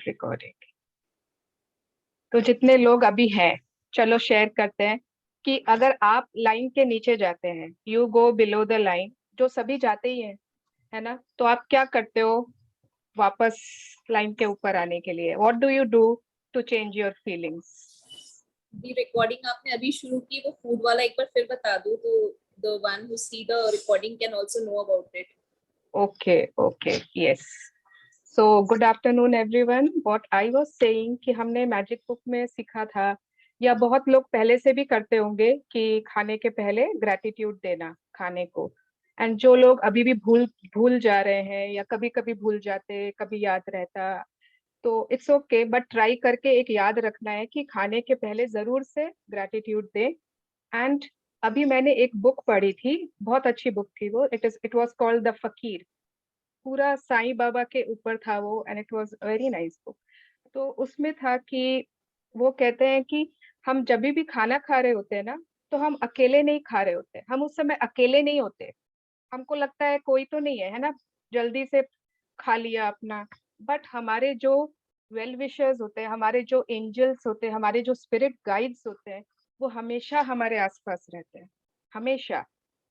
Recording. तो जितने लोग अभी हैं, चलो शेयर करते हैं कि अगर आप लाइन के नीचे जाते हैं, you go below the line, जो सभी जाते ही हैं, है ना, तो आप क्या करते हो वापस लाइन के ऊपर आने के लिए? What do you do to change your feelings? The recording आपने अभी शुरू की, वो फूड वाला एक बार फिर बता दो तो the one who see the recording can also know about it. Okay okay, yes. So good afternoon everyone. What I was saying कि हमने मैजिक बुक में सीखा था, या बहुत लोग पहले से भी करते होंगे, कि खाने के पहले ग्रैटिट्यूड देना खाने को। एंड जो लोग अभी भी भूल भूल जा रहे हैं, या कभी कभी भूल जाते, कभी याद रहता, तो इट्स ओके, बट ट्राई करके एक याद रखना है कि खाने के पहले जरूर से ग्रैटिट्यूड दे। एंड अभी मैंने एक बुक पढ़ी थी, बहुत अच्छी बुक थी वो। इट वाज कॉल्ड द फकीर। पूरा साईं बाबा के ऊपर था वो, and it was very nice book. तो उसमें था कि वो कहते हैं कि हम जब भी खाना खा रहे होते हैं ना, तो हम अकेले नहीं खा रहे होते, हम उस समय अकेले नहीं होते। हमको लगता है कोई तो नहीं है ना, जल्दी से खा लिया अपना। बट हमारे जो वेल विशर्स होते हैं, हमारे जो एंजल्स होते हैं, हमारे जो स्पिरिट गाइड्स होते हैं, वो हमेशा हमारे आसपास रहते हैं, हमेशा।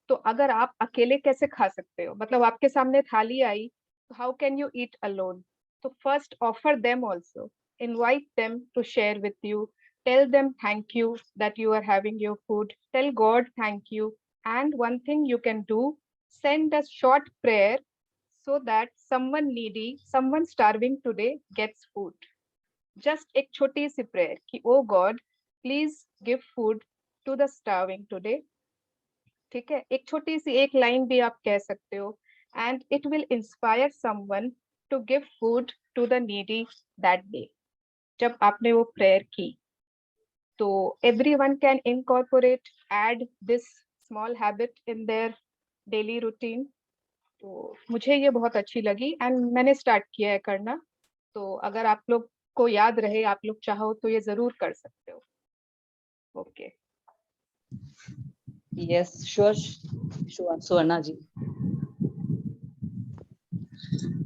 तो अगर आप अकेले कैसे खा सकते हो? मतलब आपके सामने थाली आई, तो how can you eat alone? तो first offer them also, invite them to share with you, tell them thank you that you are having your food, tell God thank you. And one thing you can do, send a short prayer so that someone needy, someone starving today gets food. Just एक छोटी सी prayer कि oh God, please give food to the starving today. ठीक है, एक छोटी सी एक line भी आप कह सकते हो, and it will inspire someone to give food to the needy that day. जब आपने वो प्रेयर की, तो everyone can incorporate, add this small habit in their daily routine. तो मुझे ये बहुत अच्छी लगी, एंड मैंने स्टार्ट किया है करना। तो अगर आप लोग को याद रहे, आप लोग चाहो तो ये जरूर कर सकते हो। Okay, yes sure, Suvarna ji.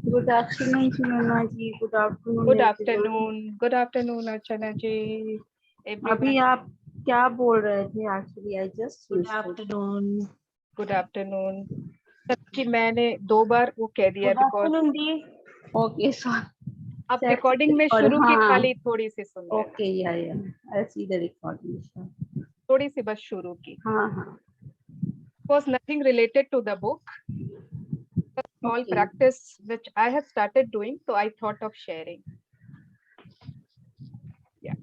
Good afternoon Sunaina ji. Good afternoon good everyone. Afternoon, good afternoon Archana ji. अभी आप क्या बोल रहे थे? Actually I just good afternoon. Good afternoon कि मैंने 2 बार वो कह दिया, गुड बिकॉज आफ्टरनून दी। Okay sorry. आप रिकॉर्डिंग में शुरू की खाली थोड़ी सी सुन लेना। ओके या आई सी द रिकॉर्डिंग। थोड़ी सी बस शुरू की। हाँ हाँ। Was nothing related to the book, a small Okay. practice which I have started doing, so I thought of sharing. Yeah.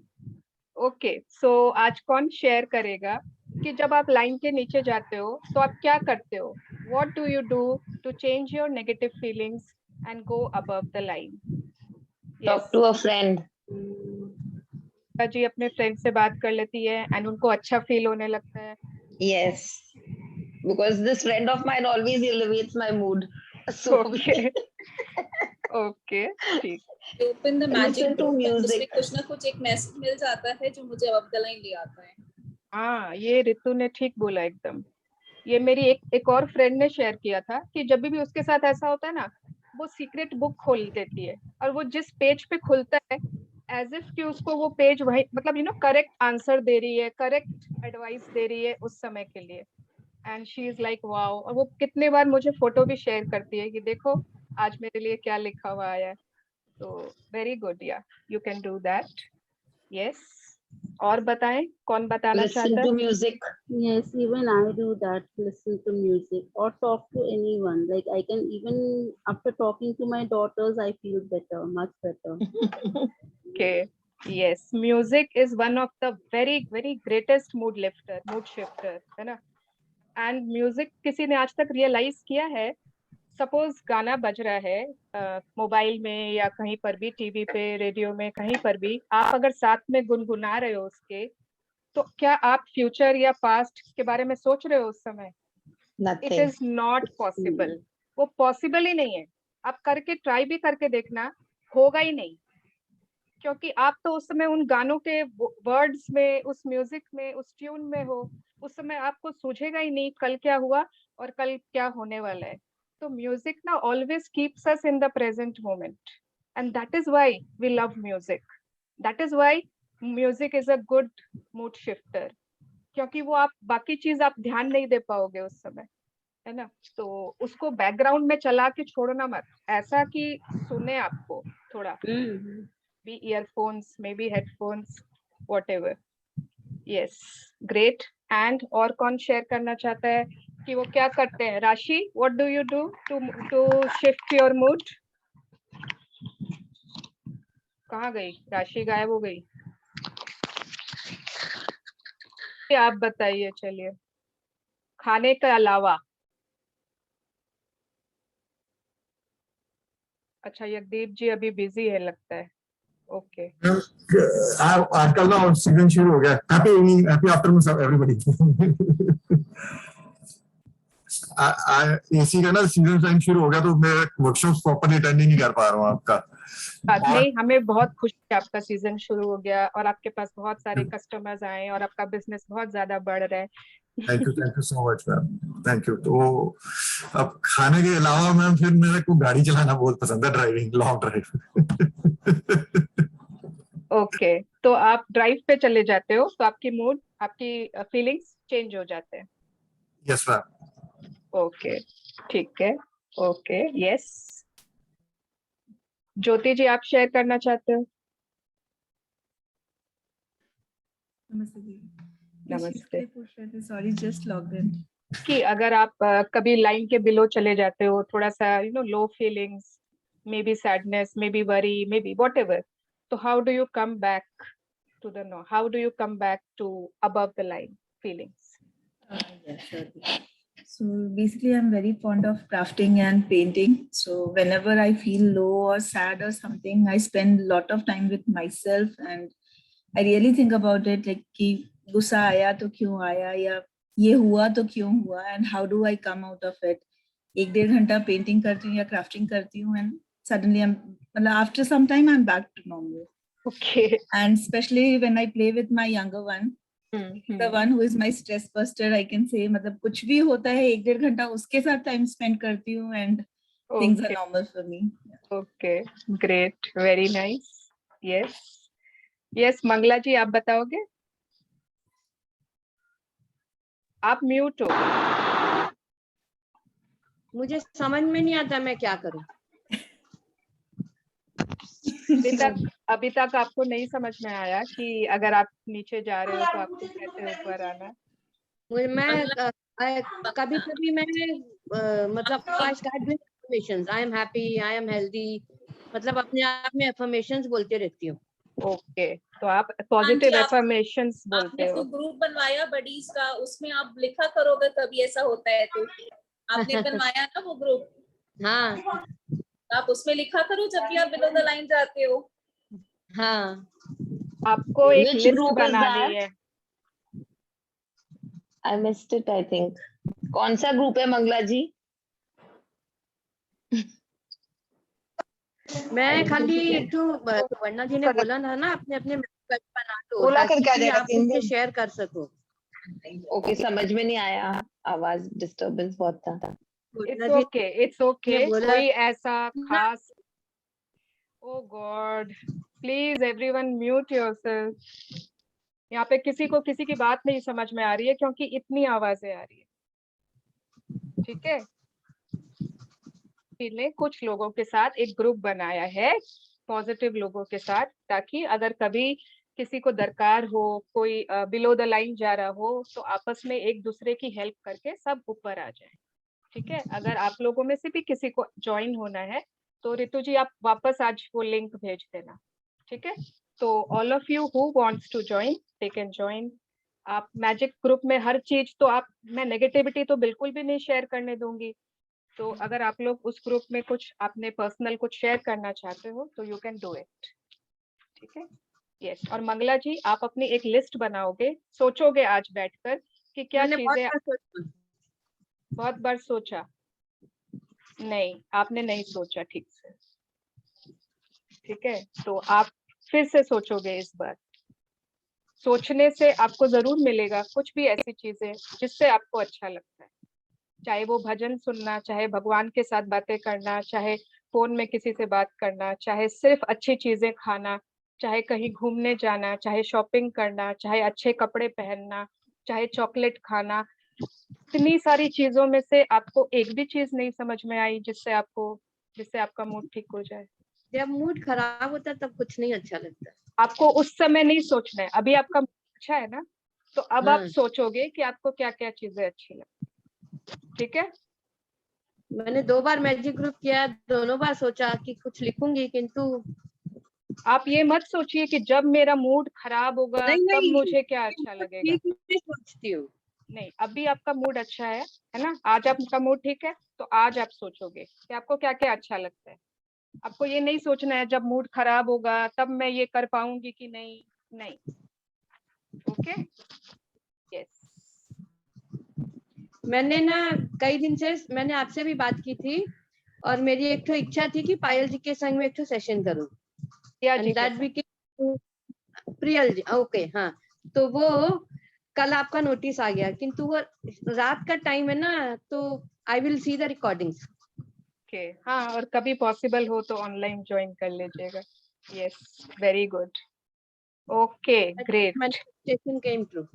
Okay, so आज कौन शेयर करेगा कि जब आप लाइन के नीचे जाते हो तो आप क्या करते हो? What do you do to change your negative feelings and go above the line? Talk to a friend. जी अपने फ्रेंड से बात कर लेती है, एंड उनको अच्छा फील होने लगता है। Yes, because this friend of mine always elevates my mood. So okay okay, ठीक। Open the magic Listen to book, उसमें music. कुछ ना कुछ एक मैसेज मिल जाता है जो मुझे अब द लाइन ले आता है। हाँ, ये ऋतु ने ठीक बोला एकदम। ये मेरी एक और फ्रेंड ने शेयर किया था कि जब भी उसके साथ ऐसा होता है ना, वो सीक्रेट बुक खोल देती है, और वो जिस पेज पे खुलता है, एज इफ कि उसको वो पेज वही, मतलब करेक्ट आंसर दे रही है, करेक्ट एडवाइस दे रही है उस समय के लिए। And she is like wow. और वो कितने बार मुझे फोटो भी शेयर करती है कि देखो आज मेरे लिए क्या लिखा हुआ आया है। तो वेरी गुड, या you can do that. Yes, और बताएं कौन बताना listen चाहता to है? music. Yes, even I do that. Listen to music or talk to anyone. Like I can even after talking to my daughters, I feel better, much better. Okay, yes, music is one of the very greatest mood lifter, mood shifter, है ना? And music किसी ने आज तक realise किया है? Suppose गाना बज रहा है मोबाइल में, या कहीं पर भी, टीवी पे, रेडियो में, कहीं पर भी, आप अगर साथ में गुनगुना रहे हो उसके, तो क्या आप फ्यूचर या पास्ट के बारे में सोच रहे हो उस समय? It Nothing. Is not possible. वो पॉसिबल ही नहीं है। आप करके ट्राई भी करके देखना, होगा ही नहीं। क्योंकि आप तो उस समय उन गानों के वर्ड्स में, उस म्यूजिक में, उस ट्यून में हो। उस समय आपको सूझेगा ही नहीं कल क्या हुआ और कल क्या होने वाला है। तो म्यूजिक ना always keeps us in the present moment. and that is why we love music. That is why music is a good mood shifter, क्योंकि वो आप बाकी चीज आप ध्यान नहीं दे पाओगे उस समय, है ना? तो उसको बैकग्राउंड में चला के छोड़ना मत, ऐसा कि सुने आपको थोड़ा, be earphones, maybe headphones, whatever. Yes, great. And और कौन शेयर करना चाहता है कि वो क्या करते हैं? राशि, what do you do to shift your mood? कहाँ गई राशि? गायब हो गई। आप बताइए, चलिए, खाने के अलावा। अच्छा, यज्ञदीप जी अभी बिजी है लगता है। ओके, आजकल ना सीजन शुरू हो गया। Happy evening, happy afternoon everybody. AC का ना सीजन टाइम शुरू हो गया, तो मैं वर्कशॉप प्रॉपर्ली अटेंड नहीं कर पा रहा हूँ आपका। बात नहीं, हमें बहुत खुशी है आपका सीजन शुरू हो गया और आपके पास बहुत सारे कस्टमर्स आए और आपका बिजनेस बहुत ज्यादा बढ़ रहा है। Thank you so much ma'am, thank you. तो अब खाने के अलावा मैम फिर मेरे को गाड़ी चलाना बहुत पसंद है, ड्राइविंग, लॉन्ग ड्राइव। ओके, तो आप ड्राइव पे चले जाते हो तो आपकी मूड, आपकी फीलिंग्स चेंज हो जाते हैं। Yes ma'am. ओके, ठीक है। Okay, yes. ज्योति जी, आप शेयर करना चाहते हो? नमस्ते जी। नमस्ते। पूछ रहे थे, सॉरी, जस्ट लॉग्ड इन, कि अगर आप कभी लाइन के बिलो चले जाते हो, थोड़ा सा low feelings, maybe sadness, maybe worry, maybe whatever, तो how do you come back to the no, how do you come back to above the line feelings? yes, sure. So basically I'm very fond of crafting and painting, so whenever I feel low or sad or something, I spend a lot of time with myself and I really think about it, like कि गुस्सा आया तो क्यों आया, या ये हुआ तो क्यों हुआ, and how do I come out of it. 1-1.5 घंटा पेंटिंग करती हूँ या क्राफ्टिंग करती हूँ and suddenly after some time I'm back to normal. Okay. And especially when I play with my younger one, the one who is my stress buster, I can say, मतलब कुछ भी होता है 1-1.5 घंटा उसके साथ टाइम स्पेंड करती हूँ and things are normal for me. Okay, great, very nice. Yes, yes, Mangla जी, आप बताओगे? आप म्यूट हो। मुझे समझ में नहीं आता मैं क्या करूं। अभी तक आपको नहीं समझ में आया कि अगर आप नीचे जा रहे हो तो आपको कैसे ऊपर आना? मैं कभी मैं मतलब I start with affirmations, I am happy, I am healthy, मतलब अपने आप में अफर्मेशंस बोलते रहती हूँ। ओके, तो आप पॉजिटिव अफर्मेशंस बोलते हो। आपने ग्रुप बनवाया बडीज का, उसमें आप लिखा करोगे कभी ऐसा होता है तो। आपने बनवाया ना वो ग्रुप? हाँ, आप उसमें लिखा करो जब भी आप बिलो द लाइन जाते हो। हाँ, आपको एक Which लिस्ट group is बनानी that? है। I missed it, I think. कौन सा ग्रुप है मंगला जी? मैं खाली तो वर्णा जी ने बोला था ना, अपने अपने बना दो बोला कर क्या ताकि देगा आप मुझसे शेयर कर सको। ओके, समझ में नहीं आया, आवाज डिस्टरबेंस बहुत था। इट्स ओके, बोला कोई ऐसा खास, oh God, please everyone mute yourself. यहाँ पे किसी को किसी की बात नहीं समझ में आ रही है क्योंकि इतनी आवाजें आ रही है। ठीक है, ने कुछ लोगों के साथ एक ग्रुप बनाया है, पॉजिटिव लोगों के साथ, ताकि अगर कभी किसी को दरकार हो, कोई बिलो द लाइन जा रहा हो, तो आपस में एक दूसरे की हेल्प करके सब ऊपर आ जाए। ठीक है, अगर आप लोगों में से भी किसी को ज्वाइन होना है तो रितु जी आप वापस आज वो लिंक भेज देना। ठीक है, तो all of you who wants to join, they can join. आप मैजिक ग्रुप में हर चीज तो आप, मैं नेगेटिविटी तो बिल्कुल भी नहीं शेयर करने दूंगी, तो अगर आप लोग उस ग्रुप में कुछ आपने पर्सनल कुछ शेयर करना चाहते हो तो यू कैन डू इट। ठीक है, यस। और मंगला जी, आप अपनी एक लिस्ट बनाओगे, सोचोगे आज बैठकर कि क्या चीजें। बहुत बार सोचा? नहीं, आपने नहीं सोचा ठीक से। ठीक है, तो आप फिर से सोचोगे इस बार। सोचने से आपको जरूर मिलेगा कुछ भी ऐसी चीजें जिससे आपको अच्छा लगता है, चाहे वो भजन सुनना, चाहे भगवान के साथ बातें करना, चाहे फोन में किसी से बात करना, चाहे सिर्फ अच्छी चीजें खाना, चाहे कहीं घूमने जाना, चाहे शॉपिंग करना, चाहे अच्छे कपड़े पहनना, चाहे चॉकलेट खाना, इतनी सारी चीजों में से आपको एक भी चीज नहीं समझ में आई जिससे आपका मूड ठीक हो जाए? जब मूड खराब होता है तब कुछ नहीं अच्छा लगता। आपको उस समय नहीं सोचना है, अभी आपका मूड अच्छा है ना, तो अब आप हाँ। सोचोगे कि आपको क्या क्या चीजें अच्छी लगती, ठीक है? मैंने 2 बार मैजिक ग्रुप किया, दोनों बार सोचा कि कुछ लिखूंगी, किंतु आप ये मत सोचिए कि जब मेरा मूड खराब होगा नहीं तब नहीं मुझे क्या अच्छा लगेगा। ठीक नहीं सोचती हूँ। नहीं, अभी आपका मूड अच्छा है ना, आज आपका मूड ठीक है, तो आज आप सोचोगे कि आपको क्या क्या अच्छा लगता है। आपको ये नहीं सोचना है जब मूड खराब होगा तब मैं ये कर पाऊंगी कि नहीं, नहीं। Okay, yes. मैंने ना कई दिन से मैंने आपसे भी बात की थी, और मेरी एक तो इच्छा थी कि पायल जी के संग में एक तो सेशन करूं, प्रिया जी एंड के दैट साथ। वी प्रियल जी, ओके हाँ। तो वो कल आपका नोटिस आ गया, किंतु वो रात का टाइम है ना, तो I will see the recordings. Okay, हाँ, और कभी पॉसिबल हो तो ऑनलाइन ज्वाइन कर लीजिएगा। Yes, very good, okay, great. Manifestation केम ट्रू।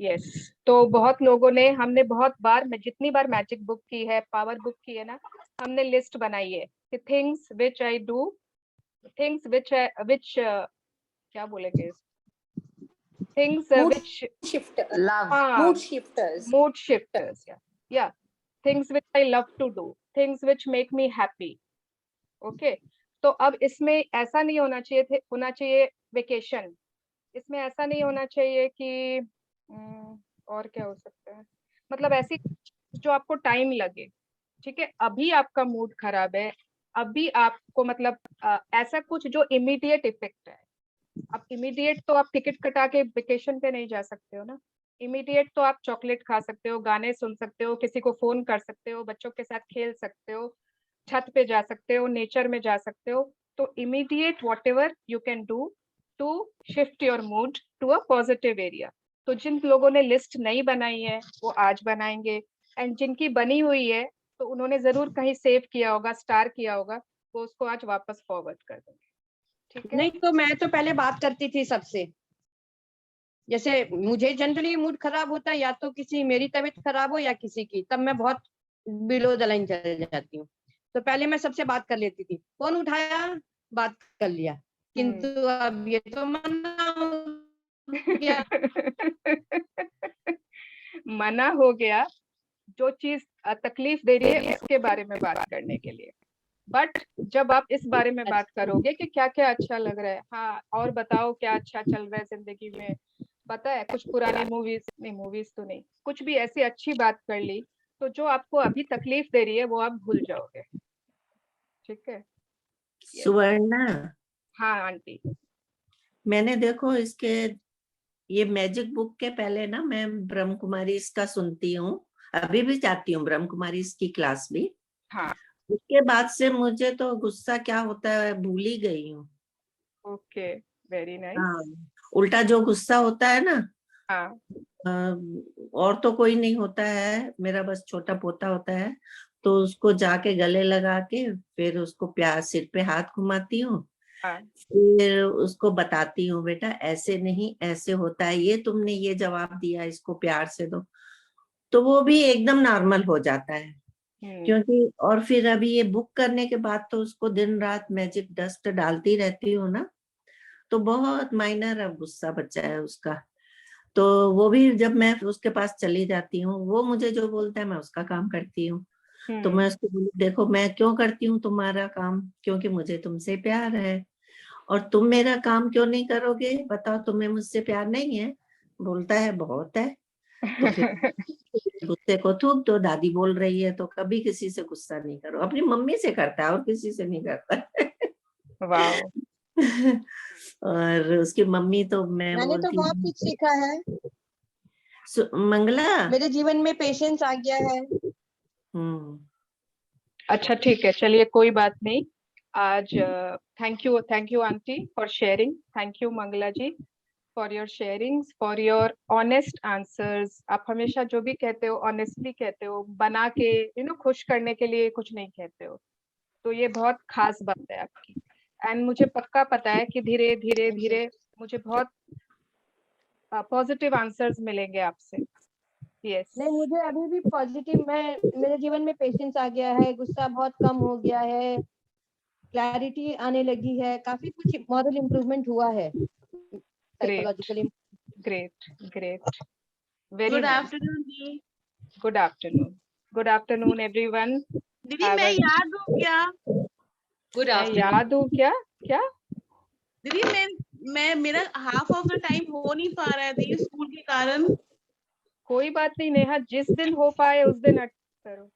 यस, तो बहुत लोगों ने, हमने बहुत बार, मैं जितनी बार मैजिक बुक की है, पावर बुक की है ना, हमने लिस्ट बनाई है कि things which I do, things which क्या बोलेंगे, थिंग्स Mood विच, shifter. Love. हाँ, Mood shifters. mood shifters, yeah, things which I love to do, things which make me happy. Okay, तो अब इसमें ऐसा नहीं होना चाहिए होना चाहिए वेकेशन, इसमें ऐसा नहीं होना चाहिए कि और क्या हो सकता है, मतलब ऐसी जो आपको टाइम लगे, ठीक है? अभी आपका मूड खराब है, अभी आपको मतलब ऐसा कुछ जो इमीडिएट इफेक्ट है। अब इमीडिएट तो आप टिकट कटा के वेकेशन पे नहीं जा सकते हो ना, इमीडिएट तो आप चॉकलेट खा सकते हो, गाने सुन सकते हो, किसी को फोन कर सकते हो, बच्चों के साथ खेल सकते हो, छत पे जा सकते हो, नेचर में जा सकते हो। तो immediate whatever you can do to shift your mood to a positive area. तो जिन लोगों ने लिस्ट नहीं बनाई है वो आज बनाएंगे, एंड जिनकी बनी हुई है तो उन्होंने जरूर कहीं सेव किया होगा, स्टार किया होगा, वो उसको आज वापस फॉरवर्ड कर देंगे, ठीक है? नहीं तो मैं तो पहले बात करती थी सबसे, जैसे मुझे जनरली मूड खराब होता है, या तो किसी मेरी तबीयत खराब हो या किसी की, तब मैं बहुत बिलो द लाइन चले जाती हूँ। तो पहले मैं सबसे बात कर लेती थी, फोन उठाया, बात कर लिया, किंतु अब ये तो मना हो गया। मना हो गया जो चीज तकलीफ दे रही है उसके बारे में बात करने के लिए, बट जब आप इस बारे में बात करोगे कि क्या क्या अच्छा लग रहा है, हाँ और बताओ क्या अच्छा चल रहा है जिंदगी में, पता है कुछ पुरानी मूवीज, नहीं मूवीज तो नहीं, कुछ भी ऐसी अच्छी बात कर ली, तो जो आपको अभी तकलीफ दे रही है वो आप भूल जाओगे, ठीक है? सुवर्णा, हाँ आंटी। मैंने देखो इसके ये मैजिक बुक के पहले ना मैं ब्रह्म कुमारी इसका सुनती हूँ, अभी भी जाती हूँ ब्रह्म कुमारी इसकी क्लास भी। हाँ, उसके बाद से मुझे तो गुस्सा क्या होता है भूल ही गई हूँ। Okay, very nice. हाँ, उल्टा जो गुस्सा होता है ना, हाँ, और तो कोई नहीं होता है, मेरा बस छोटा पोता होता है, तो उसको जाके गले लगा के फिर उसको प्यार सिर पे हाथ घुमाती हूँ, हाँ, फिर उसको बताती हूँ बेटा ऐसे नहीं ऐसे होता है, ये तुमने ये जवाब दिया, इसको प्यार से दो, तो वो भी एकदम नॉर्मल हो जाता है। क्योंकि और फिर अभी ये बुक करने के बाद तो उसको दिन रात मैजिक डस्ट डालती रहती हूँ ना, तो बहुत माइनर अब गुस्सा बचा है उसका। तो वो भी जब मैं उसके पास चली जाती हूँ, वो मुझे जो बोलता है मैं उसका काम करती हूँ। तो मैं उसको बोली देखो मैं क्यों करती हूँ तुम्हारा काम, क्योंकि मुझे तुमसे प्यार है, और तुम मेरा काम क्यों नहीं करोगे, बताओ तुम्हें मुझसे प्यार नहीं है? बोलता है बहुत है। तो फिर गुस्से को थूक दो, दादी बोल रही है तो कभी किसी से गुस्सा नहीं करो, अपनी मम्मी से करता है और किसी से नहीं करता। वाओ। और उसकी मम्मी तो मैं मैंने तो बोलती बहुत कुछ सीखा है, मंगला। मेरे जीवन में पेशेंस आ गया है। अच्छा ठीक है, चलिए कोई बात नहीं। आज thank you aunty for sharing, thank you Mangala ji for your sharings, for your honest answers. आप हमेशा जो भी कहते हो ऑनेस्टली कहते हो, बना के खुश करने के लिए कुछ नहीं कहते हो, तो ये बहुत खास बात है आपकी। एंड मुझे पक्का पता है कि धीरे धीरे धीरे मुझे बहुत पॉजिटिव आंसर्स मिलेंगे आपसे। यस। नहीं, मुझे अभी भी पॉजिटिव, मेरे जीवन में पेशेंस आ गया है, गुस्सा बहुत कम हो गया है, क्लैरिटी आने लगी है, काफी कुछ मॉरल इम्प्रूवमेंट हुआ है psychologically. Great great, very good nice. Afternoon जी। Good afternoon, good afternoon everyone. दीदी मैं याद हूँ क्या? गुड मैं आफ्टरनून। याद हूँ क्या? क्या दीदी मैं मेरा हाफ ऑफ द टाइम हो नहीं पा रहा है दीदी स्कूल के कारण। कोई बात नहीं नेहा, जिस दिन हो पाए उस दिन अटेंड करो,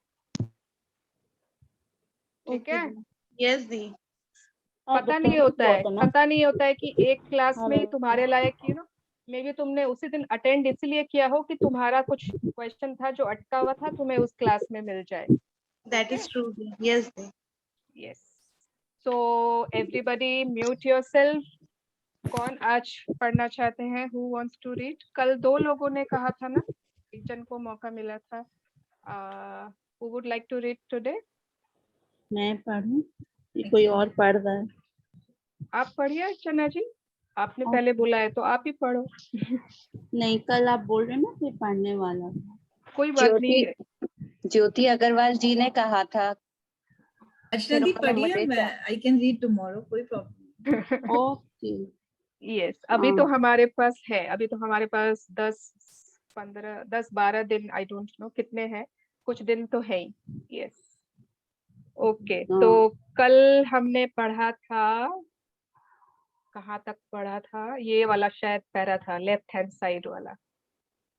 ठीक है? यस दी। पता नहीं होता है कि एक क्लास में ही तुम्हारे लायक, मे बी तुमने उसी दिन अटेंड इसलिए किया हो कि तुम्हारा कुछ क्वेश्चन था जो अटका हुआ था, तुम्हें उस क्लास में मिल जाए। दैट इज ट्रू दी। यस दी। Yes. So everybody mute yourself. कौन आज पढ़ना चाहते हैं? Who wants to read? कल 2 लोगों ने कहा था ना, एक जन को मौका मिला था। Who would like to read today? मैं पढ़ूं? कोई और पढ़ रहा है? आप पढ़िए अर्चना जी, आपने पहले बोला है तो आप ही पढ़ो। नहीं, कल आप बोल रहे ना कोई पढ़ने वाला। कोई बात नहीं। ज्योति अग्रवाल जी ने कहा था। अर्चना दी पढ़िए, मैं आई कैन रीड टुमारो, कोई प्रॉब्लम। ओके। यस, अभी तो हमारे पास है, अभी तो हमारे पास 10-12 दिन, आई डोंट नो कितने हैं, कुछ दिन तो है ही। Yes, okay. तो कल हमने पढ़ा था, कहाँ तक पढ़ा था? ये वाला शायद पैरा था, लेफ्ट हैंड साइड वाला।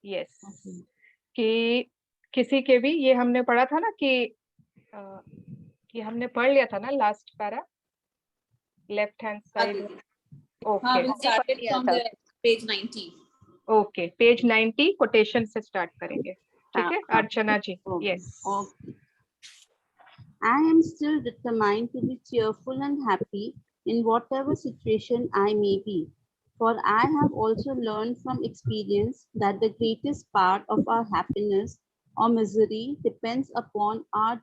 यस, कि किसी के भी, ये हमने पढ़ा था ना कि हमने पढ़ लिया था ना last para, left hand side. हाँ, we started from the page 90. Okay, page 90 quotation से स्टार्ट करेंगे, ठीक है अर्चना जी? Yes. I am still determined to be cheerful and happy in whatever situation I may be, for I have also learned from experience that the greatest part of our happiness or misery depends upon our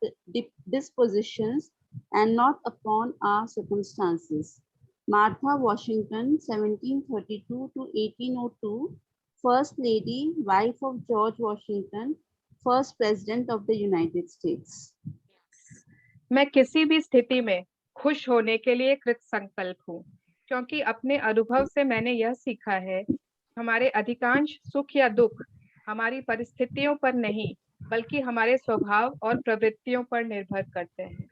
dispositions and not upon our circumstances. Martha Washington, 1732 to 1802, First Lady, wife of George Washington, first President of the United States. मैं किसी भी स्थिति में खुश होने के लिए कृत संकल्प हूँ, क्योंकि अपने अनुभव से मैंने यह सीखा है, हमारे अधिकांश सुख या दुख हमारी परिस्थितियों पर नहीं, बल्कि हमारे स्वभाव और प्रवृत्तियों पर निर्भर करते हैं।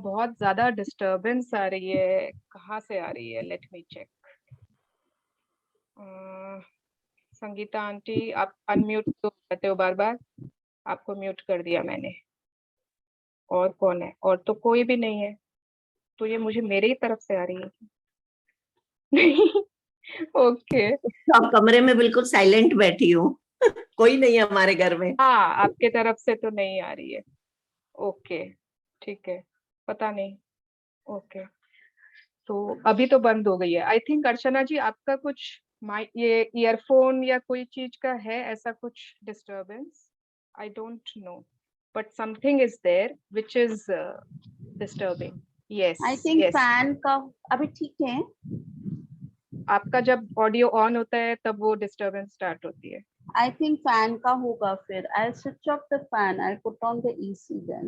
बहुत ज्यादा डिस्टरबेंस आ रही है, कहाँ से आ रही है? Let me check. Sangeeta aunty, आप अनम्यूट तो करते हो बार बार, आपको म्यूट कर दिया मैंने। और कौन है? और तो कोई भी नहीं है, तो ये मुझे मेरे ही तरफ से आ रही है। नहीं, ओके। आप कमरे में बिल्कुल साइलेंट बैठी हूँ। कोई नहीं है हमारे घर में। हाँ, आपके तरफ से तो नहीं आ रही है। ओके, ठीक है, पता नहीं। ओके, तो अभी तो बंद हो गई है आई थिंक। अर्चना जी, आपका कुछ ये ईयरफोन या कोई चीज का है ऐसा कुछ disturbance? I don't know, but something is there which is disturbing. Yes, I think yes. Fan का अभी ठीक है। आपका जब ऑडियो ऑन होता है तब वो डिस्टरबेंस स्टार्ट होती है। I think फैन का होगा फिर। I'll switch off the fan. I'll put on the AC then.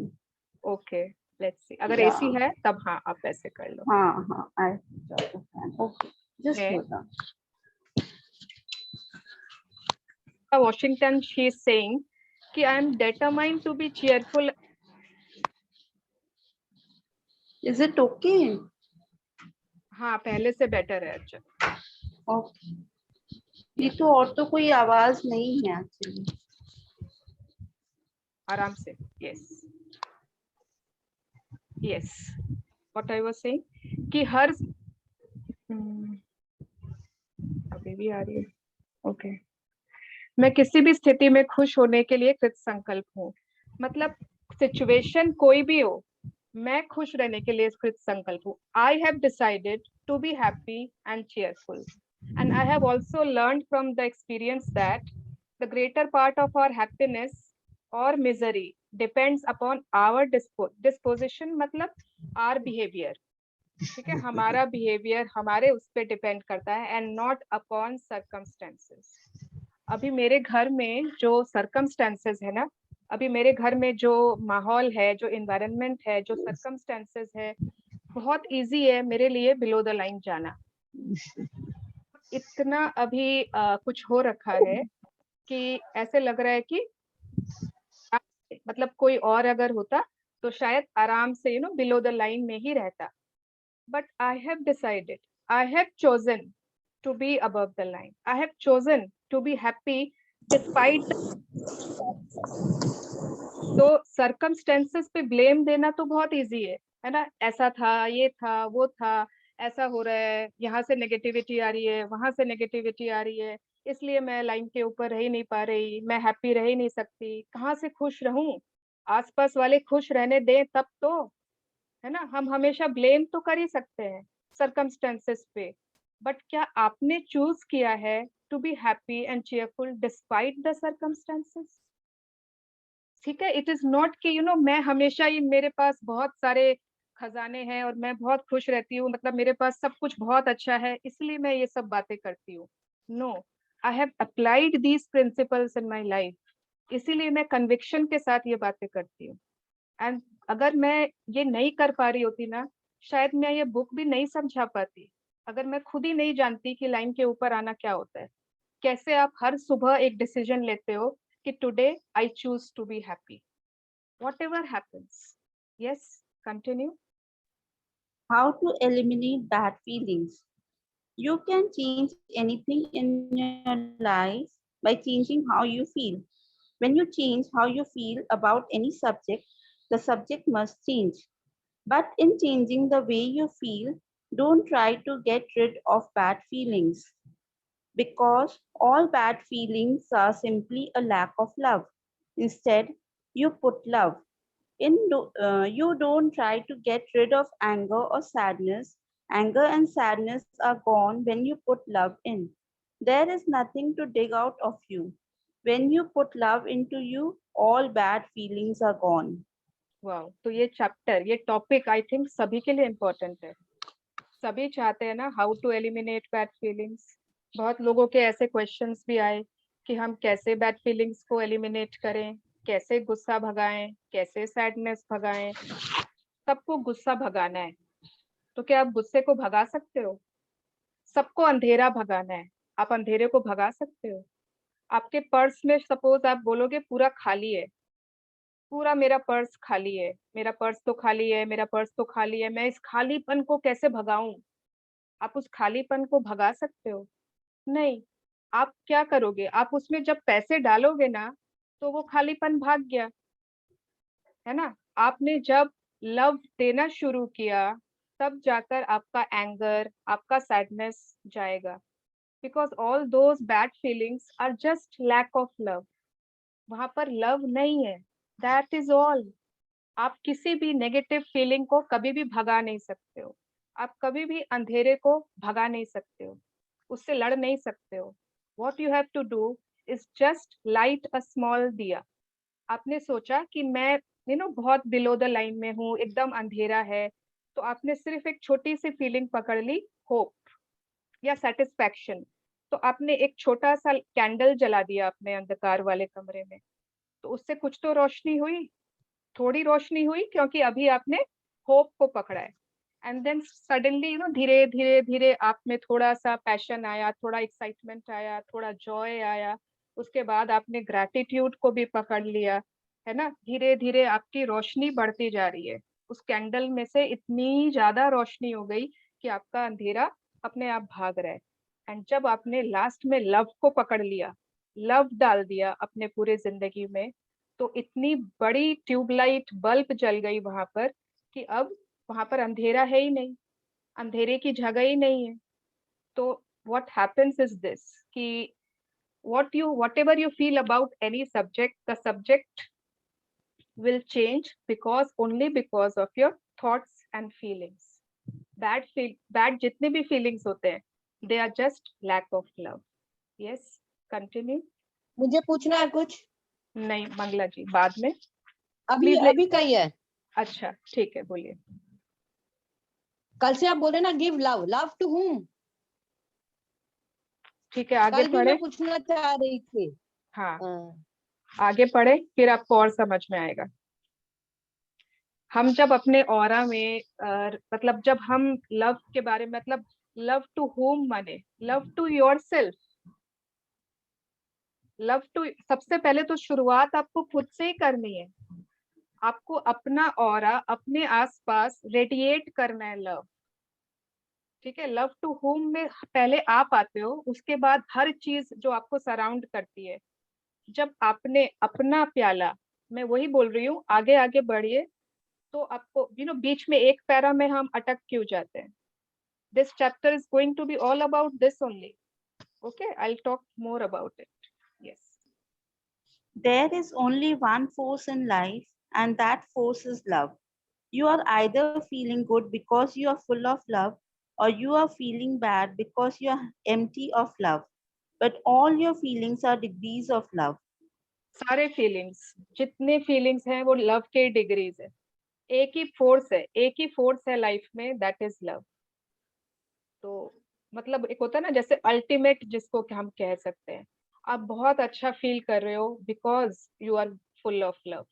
Okay, let's see. अगर AC है तब हाँ आप ऐसे कर लो। हाँ, I'll switch off the fan. Okay, just hold on. Washington, she is saying कि I am determined to be cheerful. Is it okay? हाँ, पहले से बेटर है। अच्छा, Okay. ये तो और तो कोई आवाज नहीं है एक्चुअली। आराम से। Yes, yes. What I was saying कि हर अभी भी आ रही है। Okay. मैं किसी भी स्थिति में खुश होने के लिए कृत संकल्प हूँ, मतलब सिचुएशन कोई भी हो, मैं खुश रहने के लिए कृत संकल्प हूँ। I have decided to be happy and cheerful, and I have also learned from the experience that the greater part of our happiness or misery depends upon our disposition, मतलब आर बिहेवियर, ठीक है, हमारा behaviour हमारे उस पर depend करता है, and not upon circumstances. अभी मेरे घर में जो सर्कमस्टेंसेस है ना, अभी मेरे घर में जो माहौल है, जो इन्वायरमेंट है, जो सर्कमस्टेंसेस है, बहुत इजी है मेरे लिए बिलो द लाइन जाना। इतना अभी कुछ हो रखा है कि ऐसे लग रहा है कि मतलब कोई और अगर होता तो शायद आराम से बिलो द लाइन में ही रहता, but I have decided, I have chosen to be above the line. I have chosen to be happy despite तो circumstances पे blame देना तो बहुत easy है ना, ऐसा था, ये था, वो था, ऐसा हो रहा है, यहाँ से नेगेटिविटी आ रही है, वहां से नेगेटिविटी आ रही है, इसलिए मैं लाइन के ऊपर रह ही नहीं पा रही, मैं हैप्पी रह ही नहीं सकती, कहाँ से खुश रहूं, आसपास वाले खुश रहने दें तब तो, है ना। हम हमेशा ब्लेम तो कर ही सकते हैं सर्कमस्टेंसेस पे, बट क्या आपने चूज किया है to be happy and cheerful despite the circumstances? ठीक है, इट इज नॉट कि मैं हमेशा ही मेरे पास बहुत सारे खजाने हैं और मैं बहुत खुश रहती हूँ, मतलब मेरे पास सब कुछ बहुत अच्छा है इसलिए मैं ये सब बातें करती हूँ। No, I have applied these principles in my life, इसीलिए मैं कन्विक्शन के साथ ये बातें करती हूँ। एंड अगर मैं ये नहीं कर पा रही होती ना, शायद मैं ये बुक भी नहीं समझा पाती, अगर मैं खुद ही नहीं जानती कि लाइन के ऊपर आना क्या होता है। कैसे आप हर सुबह एक डिसीजन लेते हो कि today I choose to be happy whatever happens. Yes, continue. How to eliminate bad feelings? You can change anything in your life by changing how you feel. When you change how you feel about any subject, the subject must change. But in changing the way you feel, don't try to get rid of bad feelings, because all bad feelings are simply a lack of love. Instead, you put love. You don't try to get rid of anger or sadness. Anger and sadness are gone when you put love in. There is nothing to dig out of you. When you put love into you, all bad feelings are gone. Wow, तो ये chapter, ये topic I think सभी के लिए important है। सभी चाहते हैं ना how to eliminate bad feelings. बहुत लोगों के ऐसे क्वेश्चंस भी आए कि हम कैसे बैड फीलिंग्स को एलिमिनेट करें, कैसे गुस्सा भगाएं, कैसे सैडनेस भगाएं। सबको गुस्सा भगाना है, तो क्या आप गुस्से को भगा सकते हो? सबको अंधेरा भगाना है, आप अंधेरे को भगा सकते हो? आपके पर्स में सपोज आप बोलोगे पूरा खाली है, पूरा मेरा पर्स खाली है, मेरा पर्स तो खाली है, मेरा पर्स तो खाली है, मैं इस खालीपन को कैसे भगाऊं? आप उस खालीपन को भगा सकते हो? नहीं। आप क्या करोगे, आप उसमें जब पैसे डालोगे ना तो वो खालीपन भाग गया, है ना। आपने जब लव देना शुरू किया तब जाकर आपका एंगर, आपका सैडनेस जाएगा, because all those bad feelings are just lack of love. वहां पर लव नहीं है, दैट इज ऑल। आप किसी भी नेगेटिव फीलिंग को कभी भी भगा नहीं सकते हो, आप कभी भी अंधेरे को भगा नहीं सकते हो, उससे लड़ नहीं सकते हो। What you have to do is just light a small दिया। आपने सोचा कि मैं बहुत बिलो द लाइन में हूँ, एकदम अंधेरा है, तो आपने सिर्फ एक छोटी सी फीलिंग पकड़ ली, होप या सेटिस्फैक्शन, तो आपने एक छोटा सा कैंडल जला दिया अपने अंधकार वाले कमरे में, तो उससे कुछ तो रोशनी हुई, थोड़ी रोशनी हुई, क्योंकि अभी आपने होप को पकड़ा है। एंड देन सडनली धीरे धीरे धीरे आप में थोड़ा सा पैशन आया, थोड़ा एक्साइटमेंट आया, थोड़ा जॉय आया, उसके बाद आपने ग्रैटिट्यूड को भी पकड़ लिया, है ना। धीरे धीरे आपकी रोशनी बढ़ती जा रही है, उस कैंडल में से इतनी ज्यादा रोशनी हो गई कि आपका अंधेरा अपने आप भाग रहा है। एंड जब आपने लास्ट में लव को पकड़ लिया, लव डाल दिया अपने पूरे जिंदगी में, तो इतनी बड़ी ट्यूबलाइट बल्ब जल गई वहां पर कि अब वहां पर अंधेरा है ही नहीं, अंधेरे की जगह ही नहीं है। तो what happens is this कि whatever you feel about any subject, the subject will change only because of your thoughts and feelings. Bad जितने भी feelings होते हैं, they are just lack of love. Yes, continue. मुझे पूछना है कुछ? नहीं मंगला जी, बाद में। अभी Please अभी का ही है। अच्छा ठीक है, बोलिए। कल से आप बोल रहे ना give love, love to whom? ठीक है, आगे कल भी पढ़े। मैं पूछना चाह रही थी। हाँ, हाँ, आगे पढ़े, फिर आपको और समझ में आएगा। हम जब अपने ऑरा में मतलब जब हम लव के बारे में, मतलब लव टू होम माने love to yourself, love to, सबसे पहले तो शुरुआत आपको खुद से ही करनी है। आपको अपना ऑरा, अपने आसपास रेडिएट करना है लव। ठीक है, लव टू होम में पहले आप आते हो, उसके बाद हर चीज जो आपको सराउंड करती है। जब आपने अपना प्याला, मैं वही बोल रही हूँ, आगे आगे बढ़िए। तो आपको बीच में एक पैरा में हम अटक क्यों जाते हैं। This chapter is going to be all about this only. Okay, I will talk more about it. Yes. There is only one force in life, and that force is love. You are either feeling good because you are full of love, or you are feeling bad because you are empty of love. But all your feelings are degrees of love. सारे feelings, जितने feelings हैं वो love के degrees है। एक ही force है, एक ही force है लाइफ में, दैट इज लव। तो मतलब एक होता है ना, जैसे अल्टीमेट जिसको कि हम कह सकते हैं, आप बहुत अच्छा फील कर रहे हो because you are full of love.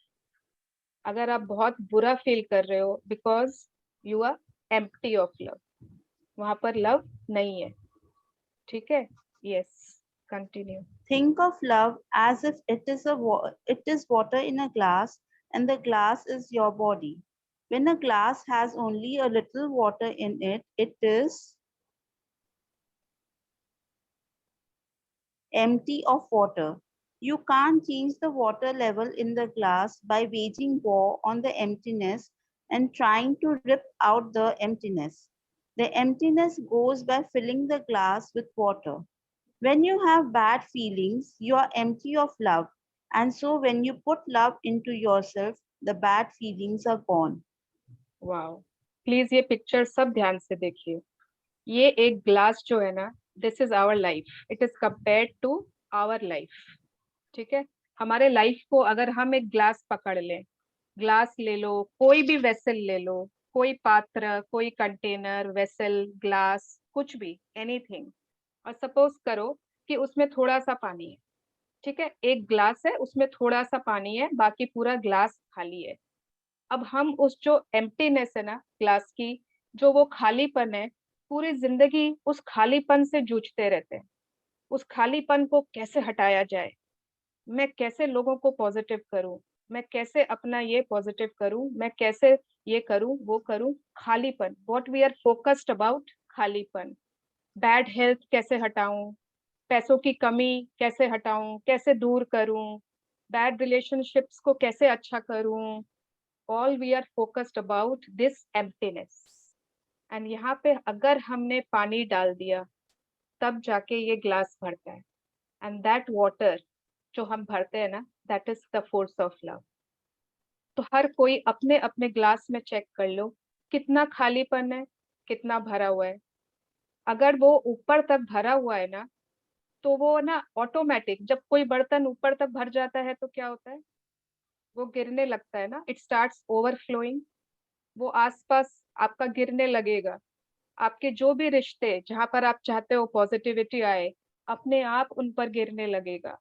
अगर आप बहुत बुरा फील कर रहे हो because you are empty of love, वहां पर लव नहीं है। ठीक है, yes, continue. Think of love as if it is water in a glass, and the glass is your body. When a glass has only a little water in it, it is empty of water. You can't change the water level in the glass by waging war on the emptiness and trying to rip out the emptiness. The emptiness goes by filling the glass with water. When you have bad feelings, you are empty of love. And so when you put love into yourself, the bad feelings are gone. Wow, please ये picture सब ध्यान से देखिए। ये एक glass जो है ना, this is our life, it is compared to our life. ठीक है, हमारे लाइफ को अगर हम एक ग्लास पकड़ लें, ग्लास ले लो, कोई भी वेसल ले लो, कोई पात्र, कोई कंटेनर, वेसल, ग्लास, कुछ भी, एनीथिंग, और सपोज करो कि उसमें थोड़ा सा पानी है। ठीक है, एक ग्लास है, उसमें थोड़ा सा पानी है, बाकी पूरा ग्लास खाली है। अब हम उस जो एम्प्टीनेस है ना ग्लास की, जो वो खालीपन है, पूरी जिंदगी उस खालीपन से जूझते रहते हैं। उस खालीपन को कैसे हटाया जाए, मैं कैसे लोगों को पॉजिटिव करूं, मैं कैसे अपना ये पॉजिटिव करूं, मैं कैसे ये करूं वो करूं। खालीपन, what we are focused about, खालीपन। बैड हेल्थ कैसे हटाऊं, पैसों की कमी कैसे हटाऊं, कैसे दूर करूं, बैड रिलेशनशिप्स को कैसे अच्छा करूं। all we are focused about this emptiness। and यहाँ पे अगर हमने पानी डाल दिया, तब जाके ये ग्लास भरता है। and that water जो हम भरते हैं ना, that is the force of love। तो हर कोई अपने अपने ग्लास में चेक कर लो, कितना खालीपन है, कितना भरा हुआ है। अगर वो ऊपर तक भरा हुआ है ना, तो वो ना ऑटोमेटिक, जब कोई बर्तन ऊपर तक भर जाता है तो क्या होता है, वो गिरने लगता है ना, इट स्टार्ट्स ओवरफ्लोइंग। वो आसपास आपका गिरने लगेगा। आपके जो भी रिश्ते जहां पर आप चाहते हो पॉजिटिविटी आए, अपने आप उन पर गिरने लगेगा।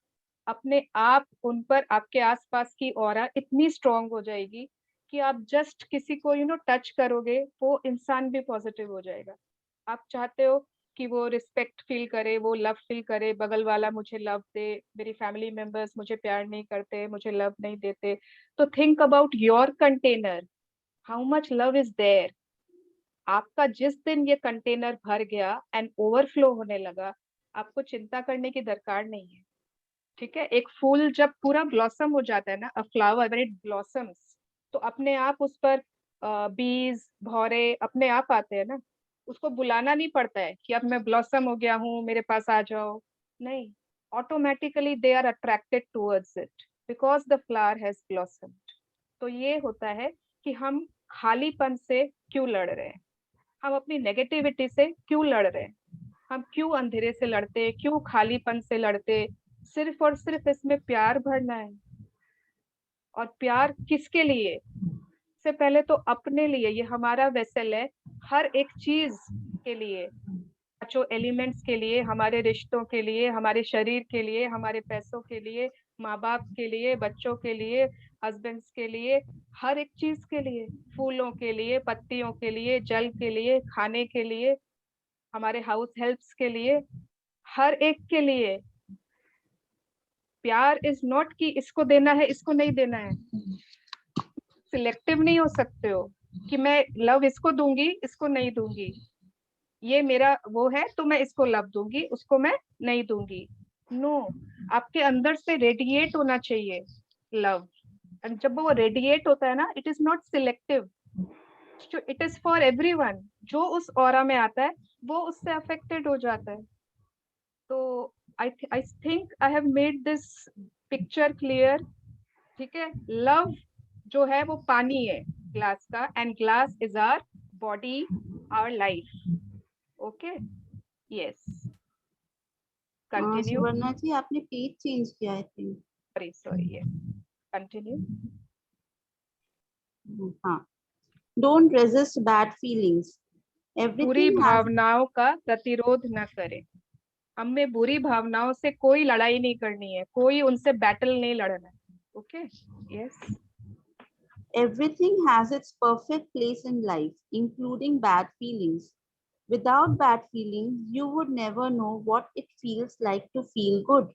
अपने आप उन पर आपके आसपास की ऑरा इतनी स्ट्रांग हो जाएगी कि आप जस्ट किसी को टच करोगे, वो इंसान भी पॉजिटिव हो जाएगा। आप चाहते हो कि वो रिस्पेक्ट फील करे, वो लव फील करे, बगल वाला मुझे लव दे, मेरी फैमिली मेंबर्स मुझे प्यार नहीं करते, मुझे लव नहीं देते, तो think about your container, how much love is there. आपका जिस दिन ये कंटेनर भर गया एंड ओवरफ्लो होने लगा, आपको चिंता करने की दरकार नहीं है। ठीक है, एक फूल जब पूरा ब्लॉसम हो जाता है ना, अ फ्लावर व्हेन इट ब्लॉसम्स, तो अपने आप उस पर बीज, भौरे अपने आप आते हैं ना। उसको बुलाना नहीं पड़ता है कि अब मैं ब्लॉसम हो गया हूँ, मेरे पास आ जाओ। नहीं, automatically they are attracted towards it because the flower has blossomed. तो ये होता है कि हम खालीपन से क्यों लड़ रहे हैं, हम अपनी नेगेटिविटी से क्यों लड़ रहे हैं, हम क्यों अंधेरे से लड़ते, क्यों खालीपन से लड़ते। सिर्फ और सिर्फ इसमें प्यार भरना है। और प्यार किसके लिए? से पहले तो अपने लिए, ये हमारा वेसल है, हर एक चीज के लिए, पांचों एलिमेंट्स के लिए, हमारे रिश्तों के लिए, हमारे शरीर के लिए, हमारे पैसों के लिए, माँ बाप के लिए, बच्चों के लिए, हस्बैंड्स के लिए, हर एक चीज के लिए, फूलों के लिए, पत्तियों के लिए, जल के लिए, खाने के लिए, हमारे हाउस हेल्प्स के लिए, हर एक के लिए। प्यार इज नॉट कि इसको देना है इसको नहीं देना है। सिलेक्टिव नहीं हो सकते हो कि मैं लव इसको दूंगी इसको नहीं दूंगी, ये मेरा वो है तो मैं इसको लव दूंगी उसको मैं नहीं दूंगी। नो, आपके अंदर से रेडिएट होना चाहिए लव, एंड जब वो रेडिएट होता है ना, it is not selective, it is for everyone. जो उस ऑरा में आता है वो उससे अफेक्टेड हो जाता है। तो I think I have made this picture clear. ठीक है, लव जो है वो पानी है ग्लास का, and glass is our body, our life. Okay, yes, continue. Suvarna ji आपने पेज चेंज किया है, सॉरी, यस, कंटिन्यू। हाँ, डोंट रेजिस्ट बैड फीलिंग्स, बुरी एवरीथिंग भावनाओं का प्रतिरोध न करें। हमें बुरी भावनाओं से कोई लड़ाई नहीं करनी है, कोई उनसे बैटल नहीं लड़ना है। Okay, yes. Everything has its perfect place in life, including bad feelings. Without bad feelings, you would never know what it feels like to feel good.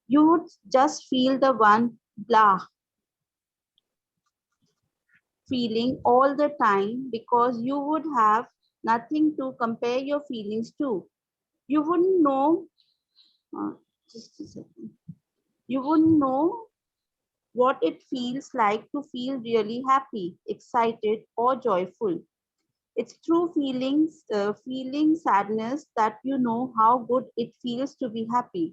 You would just feel the one blah feeling all the time because you would have nothing to compare your feelings to. You wouldn't know, just a second. You wouldn't know what it feels like to feel really happy, excited, or joyful. It's through feeling sadness that you know how good it feels to be happy.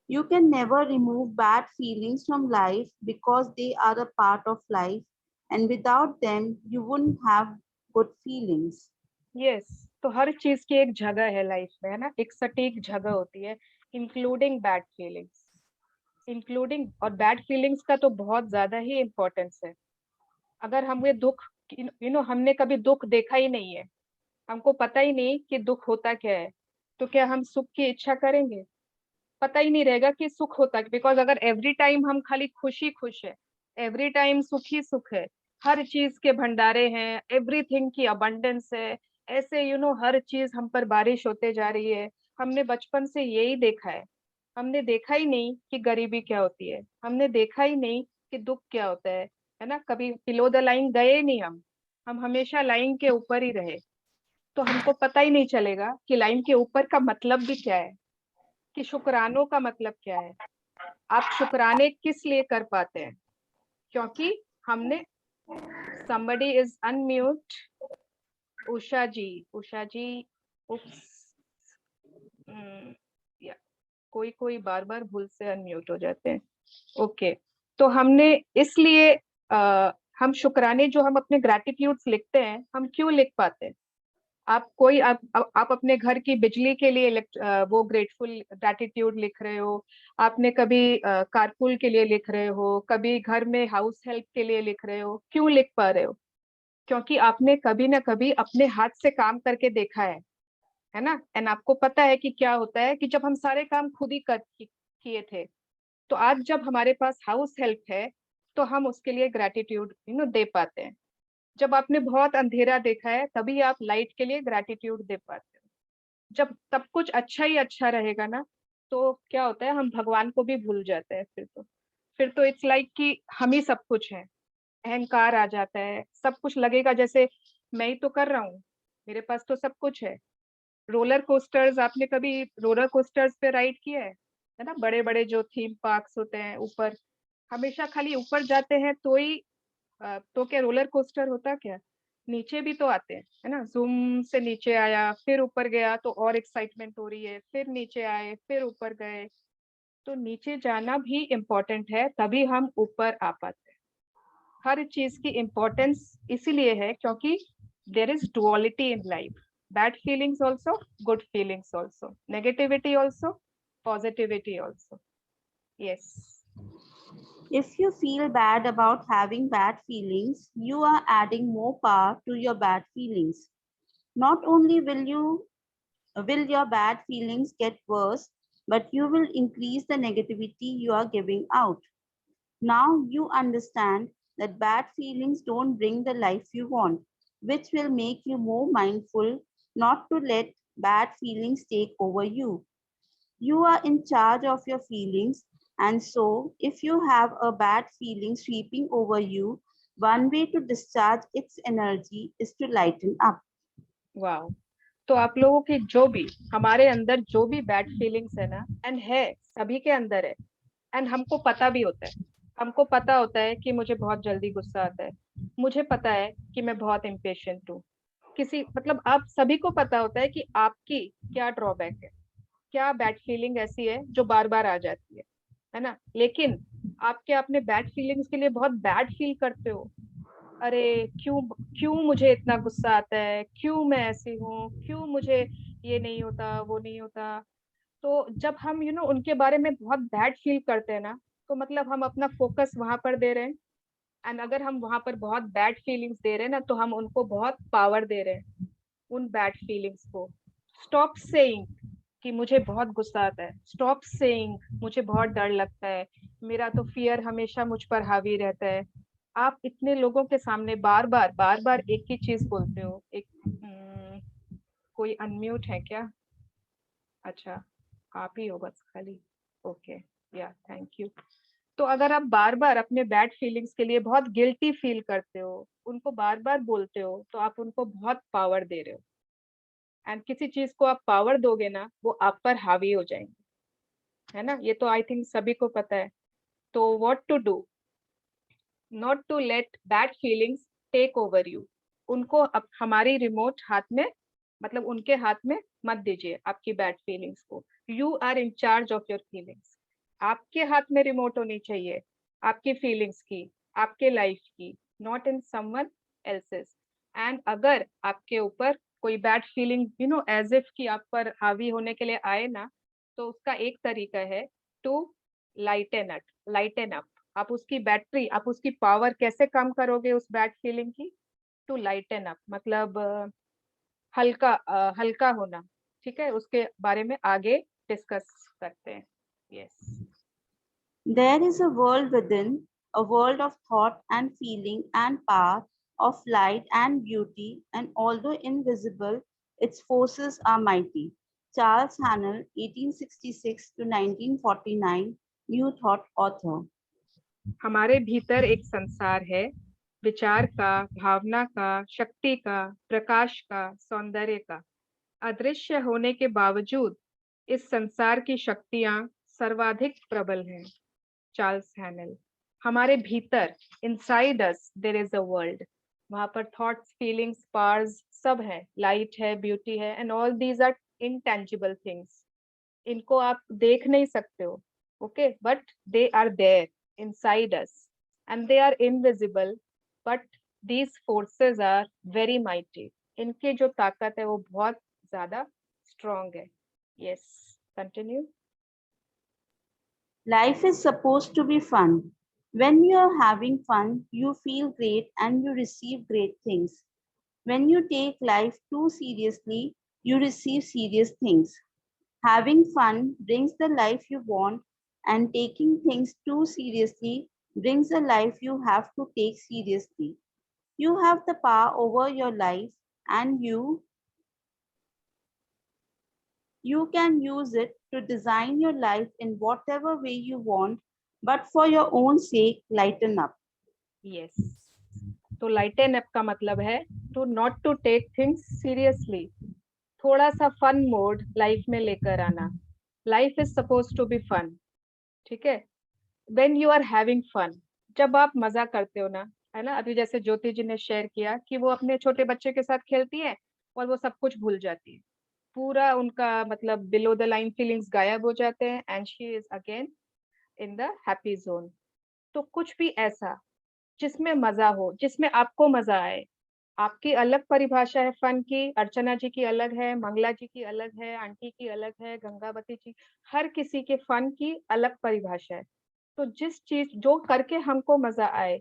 You can never remove bad feelings from life because they are a part of life, and without them, you wouldn't have good feelings. Yes, तो हर चीज की एक जगह है life में, है ना, एक सटीक जगह होती है, इंक्लूडिंग बैड फीलिंग्स। इंक्लूडिंग और बैड फीलिंग्स का तो बहुत ज्यादा ही इम्पोर्टेंस है। अगर हमें दुख, हमने कभी दुख देखा ही नहीं है, हमको पता ही नहीं कि दुख होता क्या है, तो क्या हम सुख की इच्छा करेंगे? पता ही नहीं रहेगा कि सुख होता है, बिकॉज अगर एवरी टाइम हम खाली खुशी खुश है, एवरी टाइम सुख ही सुख है, हर चीज के भंडारे हैं, एवरीथिंग की अबंडेंस है, ऐसे हर चीज हम पर बारिश होते जा रही है, हमने बचपन से यही देखा है। हमने देखा ही नहीं कि गरीबी क्या होती है, हमने देखा ही नहीं कि दुख क्या होता है ना, कभी बिलो द लाइन गए नहीं हम हमेशा लाइन के ऊपर ही रहे, तो हमको पता ही नहीं चलेगा कि लाइन के ऊपर का मतलब भी क्या है, कि शुक्रानों का मतलब क्या है। आप शुक्राने किस लिए कर पाते हैं? क्योंकि हमने, somebody is unmute, उषा जी, या कोई बार भूल से अनम्यूट हो जाते हैं। ओके, तो हमने इसलिए हम शुक्राने जो हम अपने ग्रैटिट्यूड्स लिखते हैं, हम क्यों लिख पाते हैं? आप अपने घर की बिजली के लिए वो ग्रेटफुल ग्रैटिट्यूड लिख रहे हो, आपने कभी कारपूल के लिए लिख रहे हो, कभी घर में हाउस हेल्प के लिए लिख रहे हो, क्यों लिख पा रहे हो? क्योंकि आपने कभी ना कभी अपने हाथ से काम करके देखा है ना, एंड आपको पता है कि क्या होता है कि जब हम सारे काम खुद ही किए थे, तो आज जब हमारे पास हाउस हेल्प है तो हम उसके लिए ग्रैटिट्यूड दे पाते हैं। जब आपने बहुत अंधेरा देखा है तभी आप लाइट के लिए ग्रैटिट्यूड दे पाते हो। जब सब कुछ अच्छा ही अच्छा रहेगा ना, तो क्या होता है, हम भगवान को भी भूल जाते हैं। फिर तो इट्स लाइक कि हम ही सब कुछ है, अहंकार आ जाता है, सब कुछ लगेगा जैसे मैं ही तो कर रहा हूँ, मेरे पास तो सब कुछ है। रोलर कोस्टर्स, आपने कभी रोलर कोस्टर्स पे राइड किया है ना, बड़े बड़े जो थीम पार्क्स होते हैं, ऊपर हमेशा खाली ऊपर जाते हैं तो ही तो क्या रोलर कोस्टर होता क्या? नीचे भी तो आते हैं, है ना, जूम से नीचे आया, फिर ऊपर गया तो और एक्साइटमेंट हो रही है, फिर नीचे आए, फिर ऊपर गए, तो नीचे जाना भी इम्पोर्टेंट है, तभी हम ऊपर आ पाते हैं। हर चीज की इम्पोर्टेंस इसीलिए है क्योंकि there is duality in life, bad feelings also, good feelings also, negativity also, positivity also. Yes. If you feel bad about having bad feelings, you are adding more power to your bad feelings. Not only will your bad feelings get worse, but you will increase the negativity you are giving out. Now you understand that bad feelings don't bring the life you want, which will make you more mindful not to let bad feelings take over you. You are in charge of your feelings, and so if you have a bad feeling sweeping over you, one way to discharge its energy is to lighten up. Wow, तो आप लोगों की जो भी हमारे अंदर जो भी बैड फीलिंग्स है ना, एंड है सभी के अंदर है, एंड हमको पता भी होता है, हमको पता होता है कि मुझे बहुत जल्दी गुस्सा आता है, मुझे पता है कि मैं बहुत इम्पेशेंट हूँ, किसी मतलब आप सभी को पता होता है कि आपकी क्या ड्रॉबैक है, क्या बैड फीलिंग ऐसी है जो बार बार आ जाती है ना। लेकिन आपके अपने बैड फीलिंग्स के लिए बहुत बैड फील करते हो, अरे क्यों क्यों मुझे इतना गुस्सा आता है, क्यों मैं ऐसी हूँ, क्यों मुझे ये नहीं होता वो नहीं होता। तो जब हम उनके बारे में बहुत बैड फील करते हैं ना, तो मतलब हम अपना फोकस वहां पर दे रहे हैं, एंड अगर हम वहां पर बहुत बैड फीलिंग्स दे रहे हैं ना, तो हम उनको बहुत पावर दे रहे हैं उन बैड फीलिंग्स को। स्टॉप सेइंग कि मुझे बहुत गुस्सा आता है, स्टॉप सेइंग मुझे बहुत डर लगता है, मेरा तो फियर हमेशा मुझ पर हावी रहता है। आप इतने लोगों के सामने बार बार एक ही चीज बोलते हो। एक कोई अनम्यूट है क्या? अच्छा, आप ही हो बस खाली। ओके, या थैंक यू। तो अगर आप बार बार अपने बैड फीलिंग्स के लिए बहुत गिल्टी फील करते हो, उनको बार बार बोलते हो, तो आप उनको बहुत पावर दे रहे हो, एंड किसी चीज को आप पावर दोगे ना, वो आप पर हावी हो जाएंगे, है ना। ये तो आई थिंक सभी को पता है। तो what to do, not to let bad feelings take over you. उनको अब हमारी रिमोट हाथ में, मतलब उनके हाथ में मत दीजिए आपकी बैड फीलिंग्स को। You are in charge of your feelings. आपके हाथ में रिमोट होनी चाहिए आपकी फीलिंग्स की, आपके लाइफ की, not in someone else's. And अगर आपके ऊपर कोई बैड फीलिंग एज इफ कि आप पर हावी होने के लिए आए ना, तो उसका एक तरीका है टू लाइटन अप। आप उसकी बैटरी, आप उसकी पावर कैसे कम करोगे उस बैड फीलिंग की? टू लाइटन अप, मतलब हल्का होना। ठीक है, उसके बारे में आगे डिस्कस करते हैं। Yes. There is a world within, a world of thought and feeling and power, of light and beauty, and although invisible, its forces are mighty. Charles Hannell, 1866 to 1949, New Thought author. हमारे भीतर एक संसार है, विचार का, भावना का, शक्ति का, प्रकाश का, सौंदर्य का। अदृश्य होने के बावजूद इस संसार की शक्तियां सर्वाधिक प्रबल हैं। Charles Haanel. हमारे भीतर, inside us there is a world. वहां पर थॉट्स, फीलिंग्स, पावर्स सब है, लाइट है, ब्यूटी है, and all these are intangible things. इनको आप देख नहीं सकते हो, okay, but they are there inside us, and they are invisible, but these forces are very mighty. इनकी जो ताकत है वो बहुत ज्यादा strong है। Yes, continue. Life is supposed to be fun. When you are having fun, you feel great and you receive great things. When you take life too seriously, you receive serious things. Having fun brings the life you want, and taking things too seriously brings a life you have to take seriously. You have the power over your life, and you can use it to design your life in whatever way you want, but for your own sake, lighten up. Yes. तो lighten up का मतलब है to not to take things seriously. थोड़ा सा fun mode life में लेकर आना। Life is suppose to be fun, ठीक है। When you are having fun, जब आप मजा करते हो ना, है ना। अभी जैसे ज्योति जी ने शेयर किया कि वो अपने छोटे बच्चे के साथ खेलती है और वो सब कुछ भूल जाती है, पूरा उनका मतलब बिलो द लाइन फीलिंग्स गायब हो जाते हैं, and she is again in the happy zone. तो कुछ भी ऐसा जिसमें मजा हो, जिसमें आपको मजा आए। आपकी अलग परिभाषा है फन की, अर्चना जी की अलग है, मंगला जी की अलग है, आंटी की अलग है, गंगावती जी, हर किसी के फन की अलग परिभाषा है। तो जिस चीज जो करके हमको मजा आए,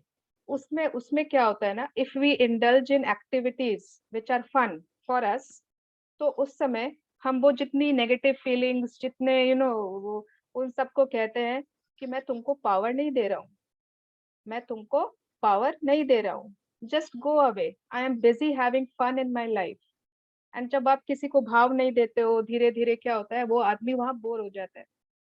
उसमें उसमें क्या होता है ना, if we indulge in activities which are fun for us, तो उस समय हम वो जितनी नेगेटिव फीलिंग्स, जितने वो उन सबको कहते हैं कि मैं तुमको पावर नहीं दे रहा हूँ, मैं तुमको पावर नहीं दे रहा हूँ, just go away, I am busy having fun in my life. And जब आप किसी को भाव नहीं देते हो, धीरे धीरे क्या होता है, वो आदमी वहां बोर हो जाता है।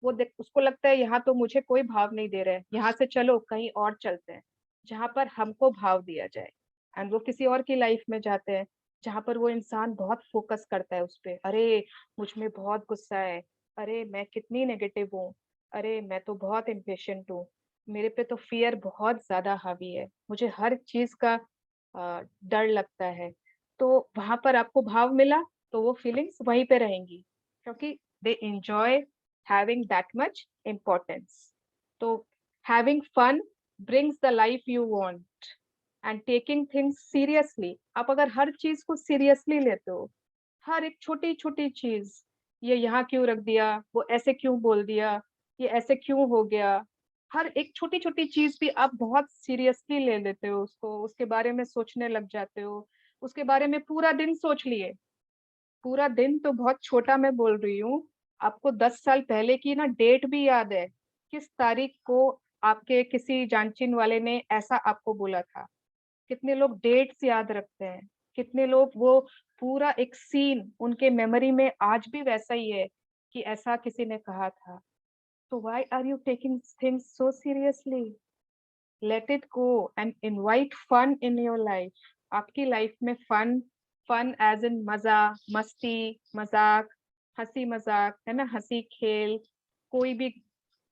उसको लगता है यहाँ तो मुझे कोई भाव नहीं दे रहा है, यहाँ से चलो कहीं और चलते हैं जहां पर हमको भाव दिया जाए। एंड वो किसी और की लाइफ में जाते हैं जहां पर वो इंसान बहुत फोकस करता है उस पे, अरे मुझ में बहुत गुस्सा है, अरे मैं कितनी नेगेटिव हूँ, अरे मैं तो बहुत इम्पेशेंट हूँ, मेरे पे तो फियर बहुत ज्यादा हावी है, मुझे हर चीज का डर लगता है। तो वहां पर आपको भाव मिला तो वो फीलिंग्स वहीं पे रहेंगी, क्योंकि दे enjoy having that much importance. So having fun brings the life you want, and taking things seriously, आप अगर हर चीज को सीरियसली लेते हो, हर एक छोटी छोटी चीज, ये यहाँ क्यों रख दिया, वो ऐसे क्यों बोल दिया, ये ऐसे क्यों हो गया, हर एक छोटी छोटी चीज भी आप बहुत सीरियसली ले लेते हो उसको, उसके बारे में सोचने लग जाते हो, उसके बारे में पूरा दिन सोच लिए। पूरा दिन तो बहुत छोटा मैं बोल रही हूँ, आपको 10 साल पहले की ना डेट भी याद है, किस तारीख को आपके किसी जानचीन वाले ने ऐसा आपको बोला था। कितने लोग डेट्स याद रखते हैं, कितने लोग वो पूरा एक सीन उनके मेमोरी में आज भी वैसा ही है कि ऐसा किसी ने कहा था। तो why are you taking things so seriously? Let it go and invite fun in your life. आपकी लाइफ में फन, फन एज इन मजा, मस्ती, मजाक, हंसी मजाक, है ना, हंसी खेल, कोई भी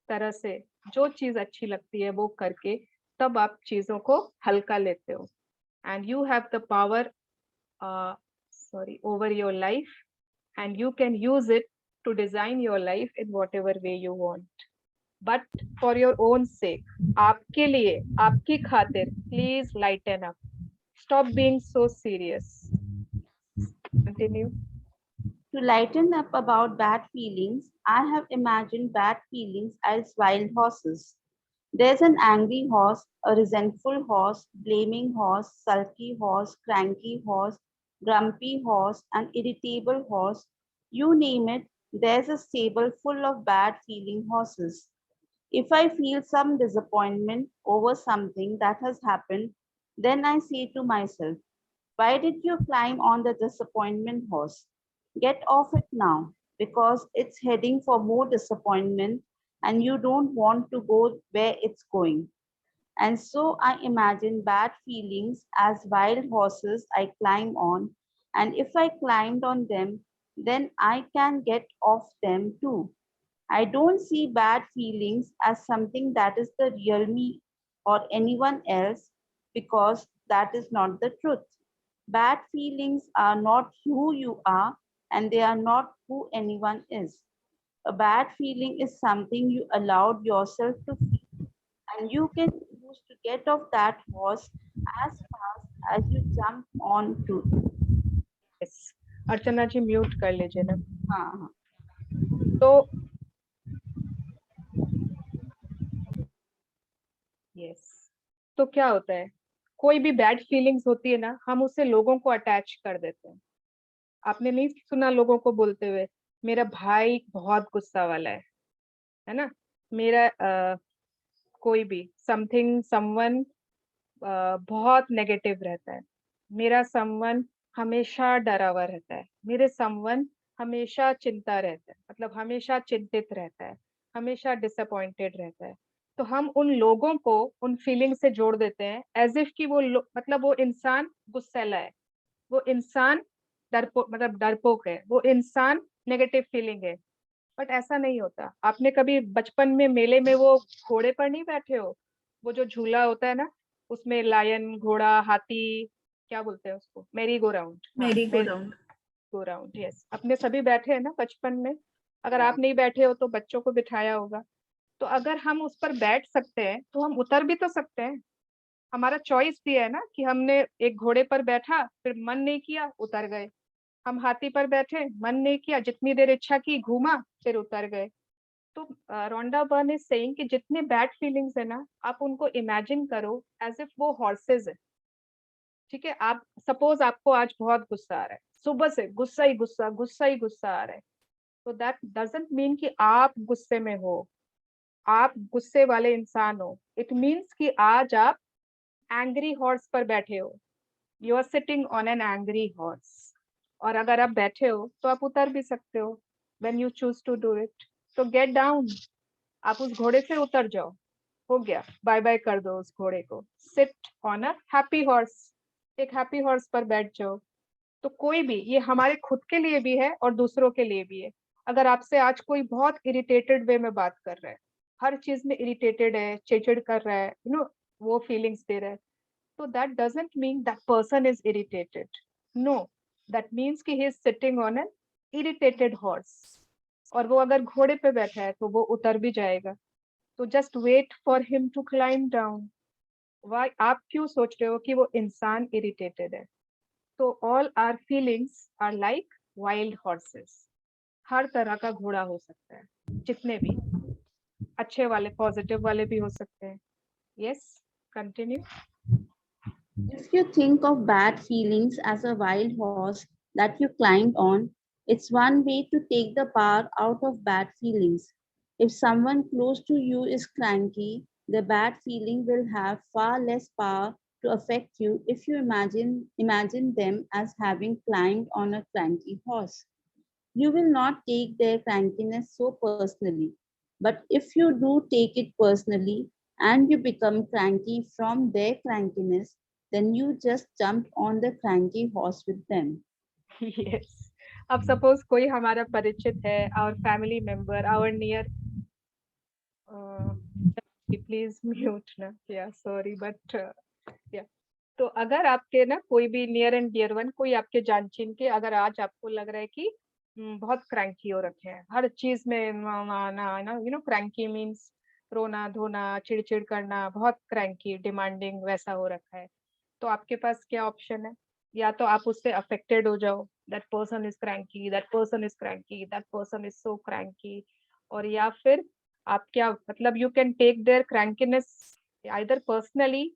तरह से जो चीज अच्छी लगती है वो करके तब आप चीजों को हल्का लेते हो। And you have the power over your life, and you can use it to design your life in whatever way you want. But for your own sake, आपके लिए, आपकी खातिर, please lighten up. Stop being so serious. Continue. To lighten up about bad feelings, I have imagined bad feelings as wild horses. There's an angry horse, a resentful horse, blaming horse, sulky horse, cranky horse, grumpy horse, an irritable horse. You name it, there's a stable full of bad feeling horses. If I feel some disappointment over something that has happened, then I say to myself, why did you climb on the disappointment horse? Get off it now, because it's heading for more disappointment and you don't want to go where it's going. And so I imagine bad feelings as wild horses I climb on, and if I climbed on them, then I can get off them too. I don't see bad feelings as something that is the real me or anyone else, because that is not the truth. Bad feelings are not who you are, and they are not who anyone is. A bad feeling is something you allowed yourself to feel, and you can choose to get off that horse as fast as you jump on to. Yes. Archana ji mute कर लीजिए ना। हाँ। तो yes, तो क्या होता है, कोई भी बैड फीलिंग्स होती है ना, हम उससे लोगों को अटैच कर देते हैं। आपने नहीं सुना लोगों को बोलते हुए, मेरा भाई बहुत गुस्सा वाला है ना, मेरा कोई भी समथिंग समवन बहुत नेगेटिव रहता है, मेरा समवन हमेशा डरा हुआ रहता है, मेरे समवन हमेशा चिंता रहता है, मतलब हमेशा चिंतित रहता है, हमेशा डिसअपॉइंटेड रहता है। तो हम उन लोगों को उन फीलिंग से जोड़ देते हैं एज इफ कि वो मतलब वो इंसान गुस्सैला है, वो इंसान डरपोक है, वो इंसान नेगेटिव फीलिंग है। बट ऐसा नहीं होता। आपने कभी बचपन में मेले में वो घोड़े पर नहीं बैठे हो, वो जो झूला होता है ना, उसमें लायन, घोड़ा, हाथी, क्या बोलते हैं उसको, मेरी गो राउंड, मेरी go round, go round, yes. अपने सभी बैठे हैं ना बचपन में, अगर आप नहीं बैठे हो तो बच्चों को बिठाया होगा। तो अगर हम उस पर बैठ सकते हैं तो हम उतर भी तो सकते हैं। हमारा चॉइस भी है ना कि हमने एक घोड़े पर बैठा, फिर मन नहीं किया उतर गए। हम हाथी पर बैठे, मन नहीं किया, जितनी देर इच्छा की घूमा, फिर उतर गए। तो तो रोंडा बर्न इज सेइंग कि जितने बैड फीलिंग्स है ना, आप उनको इमेजिन करो एज इफ वो हॉर्सेस है। ठीक है, आप सपोज आपको आज बहुत गुस्सा आ रहा है, सुबह से गुस्सा ही गुस्सा, गुस्सा ही गुस्सा आ रहा है, तो दैट डजंट मीन कि आप गुस्से में हो, आप गुस्से वाले इंसान हो। इट मीन्स कि आज आप एंग्री हॉर्स पर बैठे हो, you are sitting on an angry horse. और अगर आप बैठे हो तो आप उतर भी सकते हो when you choose to do it. तो गेट डाउन, आप उस घोड़े से उतर जाओ, हो गया, बाय बाय कर दो उस घोड़े को। Sit on a happy horse, एक हैप्पी हॉर्स पर बैठ जाओ। तो कोई भी, ये हमारे खुद के लिए भी है और दूसरों के लिए भी है। अगर आपसे आज कोई बहुत इरिटेटेड वे में बात कर रहा है, हर चीज में इरिटेटेड है, चिड़चिड़ कर रहा है, वो फीलिंग्स दे रहा है, तो that doesn't mean that person is irritated. No, that means कि he is sitting on an irritated horse. और वो अगर घोड़े पे बैठा है तो वो उतर भी जाएगा। तो just wait for him to climb down. Why, आप क्यों सोच रहे हो कि वो इंसान इरिटेटेड है? तो all our feelings are like wild horses. हर तरह का घोड़ा हो सकता है, जितने भी अच्छे वाले, पॉजिटिव वाले भी हो सकते हैं। Yes, continue. If you think of bad feelings as a wild horse that you climbed on, it's one way to take the power out of bad feelings. If someone close to you is cranky, the bad feeling will have far less power to affect you if you imagine them as having climbed on a cranky horse. You will not take their crankiness so personally. But if you do take it personally and you become cranky from their crankiness, then you just jump on the cranky horse with them. Yes, अब suppose कोई हमारा परिचित है, our family member, our near, please mute ना, या sorry but या, तो अगर आपके ना कोई भी नियर एंड डियर वन, कोई आपके जानचीन के, अगर आज आपको लग रहा है कि बहुत क्रैंकी हो रखे हैं, हर चीज में ना, क्रैंकी मीन्स रोना धोना, चिड़चिड़ करना, बहुत क्रैंकी, डिमांडिंग वैसा हो रखा है, तो आपके पास क्या ऑप्शन है? या तो आप उससे अफेक्टेड हो जाओ, that person is cranky, that person is cranky, that person is so cranky, और या फिर आप क्या, मतलब you can take their crankiness either personally,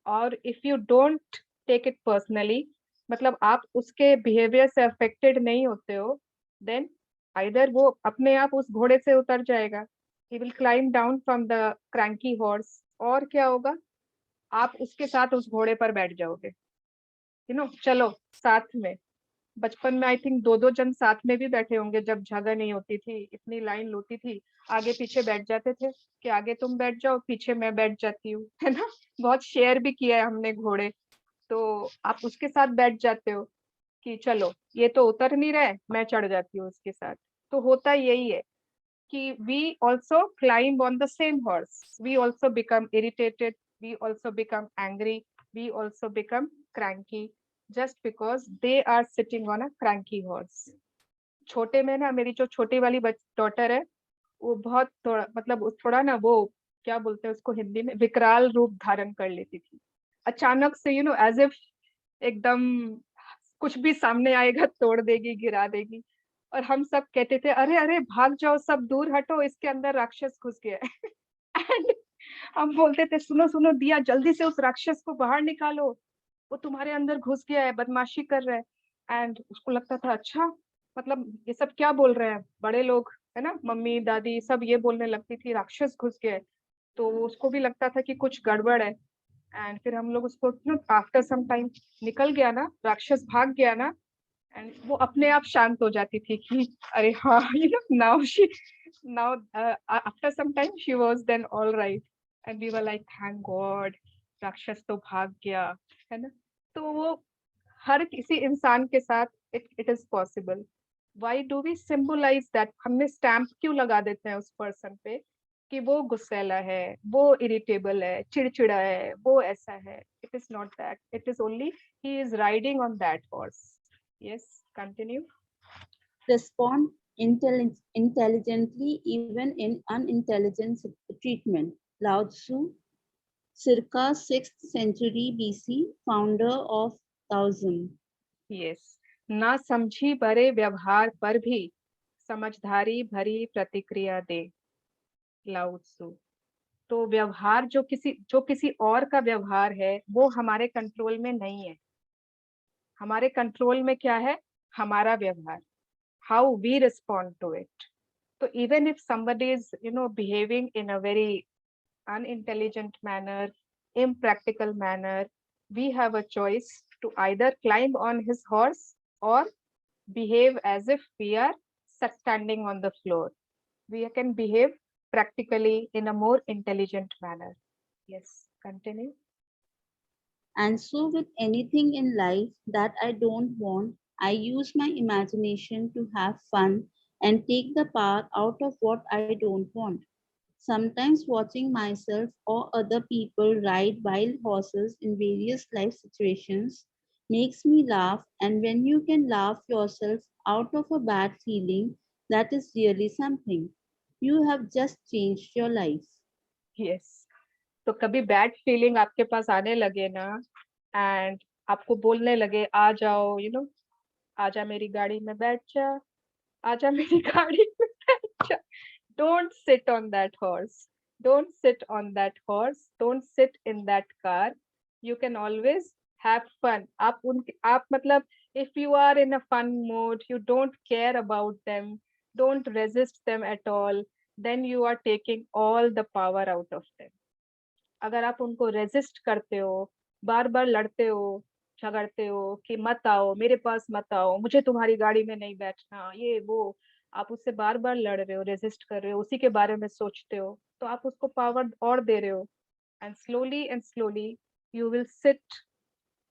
और if you don't take it personally, मतलब आप उसके बिहेवियर से अफेक्टेड नहीं होते हो, देन आइदर वो अपने आप उस घोड़े से उतर जाएगा, he will climb down from the cranky horse, और क्या होगा, आप उसके साथ उस घोड़े पर बैठ जाओगे, चलो साथ में। बचपन में आई थिंक दो दो जन साथ में भी बैठे होंगे, जब जगह नहीं होती थी, इतनी लाइन होती थी, आगे पीछे बैठ जाते थे कि आगे तुम बैठ जाओ, पीछे मैं बैठ जाती हूँ, है ना। बहुत शेयर भी किया है हमने घोड़े। तो आप उसके साथ बैठ जाते हो कि चलो ये तो उतर नहीं रहा है, मैं चढ़ जाती हूँ उसके साथ। तो होता यही है कि we also climb on the same horse, we also become irritated, we also become angry, we also become cranky just because they are sitting on a cranky horse. छोटे में ना, मेरी जो छोटी वाली डॉटर है, वो बहुत थोड़ा, मतलब थोड़ा ना, वो क्या बोलते हैं उसको हिंदी में, विकराल रूप धारण कर लेती थी। अचानक से एज इफ एकदम कुछ भी सामने आएगा तोड़ देगी, गिरा देगी। और हम सब कहते थे, अरे अरे भाग जाओ, सब दूर हटो, इसके अंदर राक्षस घुस गया है। एंड हम बोलते थे, सुनो सुनो दिया, जल्दी से उस राक्षस को बाहर निकालो, वो तुम्हारे अंदर घुस गया है, बदमाशी कर रहा है। एंड उसको लगता था, अच्छा, मतलब ये सब क्या बोल रहे हैं बड़े लोग, है ना, मम्मी दादी सब ये बोलने लगती थी, राक्षस घुस गया है। तो उसको भी लगता था कि कुछ गड़बड़ है। एंड फिर हम लोग उसको आफ्टर सम टाइम निकल गया ना, राक्षस भाग गया ना, एंड वो अपने आप शांत हो जाती थी कि अरे हाँ, now after some time she was then all right, and we were like thank God, राक्षस तो भाग गया, है ना। तो वो हर किसी इंसान के साथ it is possible. Why do we symbolize that? हमने स्टैम्प क्यों लगा देते हैं उस पर्सन पे कि वो गुस्सैला है, वो इरिटेबल है, चिड़चिड़ा है, वो ऐसा है? It is not that, it is only he is riding on that horse. Yes, continue. Respond intelligently even in unintelligent treatment. Lao Tzu, circa 6th century BC, founder of Taoism. Yes. ना समझी बड़े व्यवहार पर भी समझदारी भरी प्रतिक्रिया दे। लाओ त्सु। तो व्यवहार जो किसी और का व्यवहार है वो हमारे कंट्रोल में नहीं है। हमारे कंट्रोल में क्या है? हमारा व्यवहार, how we respond to it. तो even if somebody is behaving in a very unintelligent manner, impractical manner, we have a choice to either climb on his horse or behave as if we are standing on the floor. We can behave practically in a more intelligent manner. Yes, continue. And so with anything in life that I don't want, I use my imagination to have fun and take the power out of what I don't want. Sometimes watching myself or other people ride wild horses in various life situations makes me laugh, and when you can laugh yourself out of a bad feeling, that is really something. You have just changed your life. Yes. तो कभी bad feeling आपके पास आने लगे ना, and आपको बोलने लगे आ जाओ, आजा मेरी गाड़ी में बैठ जा, आजा मेरी गाड़ी में बैठ जा। Don't sit on that horse. Don't sit on that horse. Don't sit in that car. You can always have fun. आप मतलब if you are in a fun mode, you don't care about them, don't resist them at all, then you are taking all the power out of them. अगर आप उनको resist करते हो, बार बार लड़ते हो, झगड़ते हो कि मत आओ मेरे पास, मत आओ, मुझे तुम्हारी गाड़ी में नहीं बैठना, ये वो, आप उससे बार बार लड़ रहे हो, रेजिस्ट कर रहे हो, उसी के बारे में सोचते हो, तो आप उसको पावर और दे रहे हो। And slowly you will sit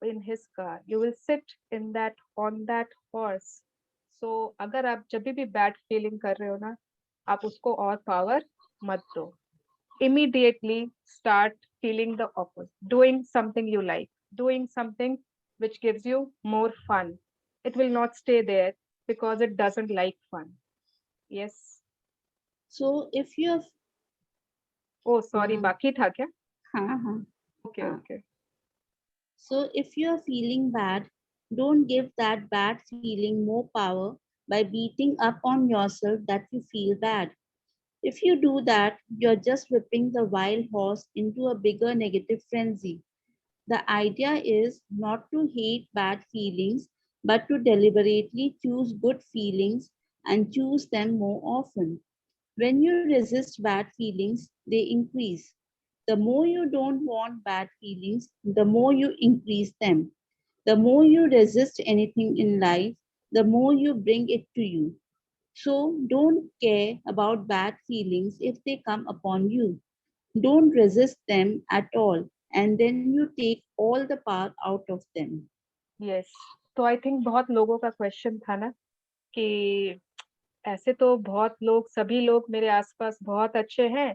in his car, you will sit in that on that horse. So अगर आप जब भी बैड फीलिंग कर रहे हो ना, आप उसको और पावर मत दो। Immediately start feeling the opposite, doing something you like, doing something which gives you more fun. It will not stay there because it doesn't like fun. Yes. So if you have Oh sorry, बाकी था क्या? हाँ. Okay. So if you are feeling bad, don't give that bad feeling more power by beating up on yourself that you feel bad. If you do that, you're just whipping the wild horse into a bigger negative frenzy. The idea is not to hate bad feelings, but to deliberately choose good feelings and choose them more often. When you resist bad feelings, they increase. The more you don't want bad feelings, the more you increase them. The more you resist anything in life, the more you bring it to you. So don't care about bad feelings if they come upon you. Don't resist them at all, and then you take all the power out of them. Yes. तो I think बहुत लोगों का question था ना कि ऐसे तो बहुत लोग, सभी लोग मेरे आसपास बहुत अच्छे हैं,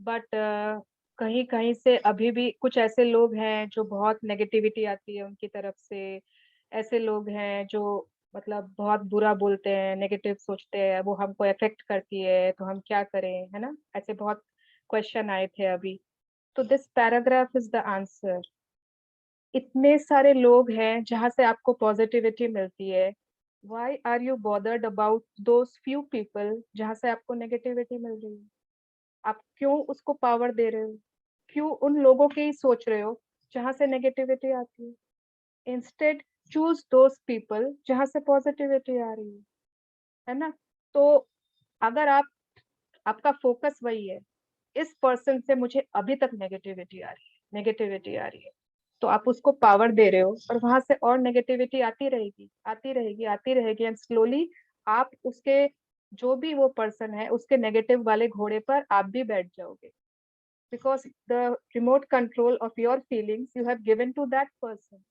बट कहीं कहीं से अभी भी कुछ ऐसे लोग हैं जो बहुत नेगेटिविटी आती है उनकी तरफ से, ऐसे लोग हैं जो मतलब बहुत बुरा बोलते हैं, नेगेटिव सोचते हैं, वो हमको इफेक्ट करती है, तो हम क्या करें, है ना? ऐसे बहुत क्वेश्चन आए थे अभी। तो this paragraph is the answer. इतने सारे लोग हैं जहां से आपको पॉजिटिविटी मिलती है, why are you bothered about those few people जहां से आपको नेगेटिविटी मिल रही है? आप क्यों उसको पावर दे रहे हो? क्यों उन लोगों की ही सोच रहे हो जहां से नेगेटिविटी आती है? इंस्टेड चूज दोज पीपल जहां से पॉजिटिविटी आ रही है ना? तो अगर आपका फोकस वही है, इस पर्सन से मुझे अभी तक नेगेटिविटी आ रही है, तो आप उसको पावर दे रहे हो और वहां से और नेगेटिविटी आती रहेगी एंड स्लोली आप उसके, जो भी वो पर्सन है, उसके नेगेटिव वाले घोड़े पर आप भी बैठ जाओगे, because the remote control of your feelings you have given to that person.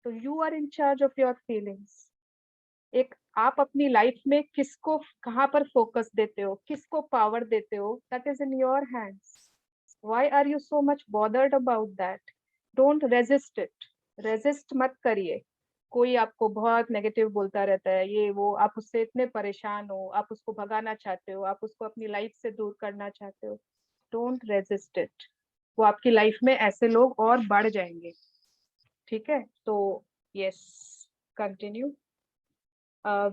तो you are in charge of your feelings. एक आप अपनी लाइफ में किसको कहाँ पर फोकस देते हो, किसको पावर देते हो, that is in your hands. Why are you so much bothered about that? Don't resist it. Resist मत करिए। कोई आपको बहुत नेगेटिव बोलता रहता है, ये वो, आप उससे इतने परेशान हो, आप उसको भगाना चाहते हो, आप उसको अपनी लाइफ से दूर करना चाहते हो, डोंट रेजिस्ट इट। वो आपकी लाइफ में ऐसे लोग और बढ़ जाएंगे। ठीक है, तो yes, continue.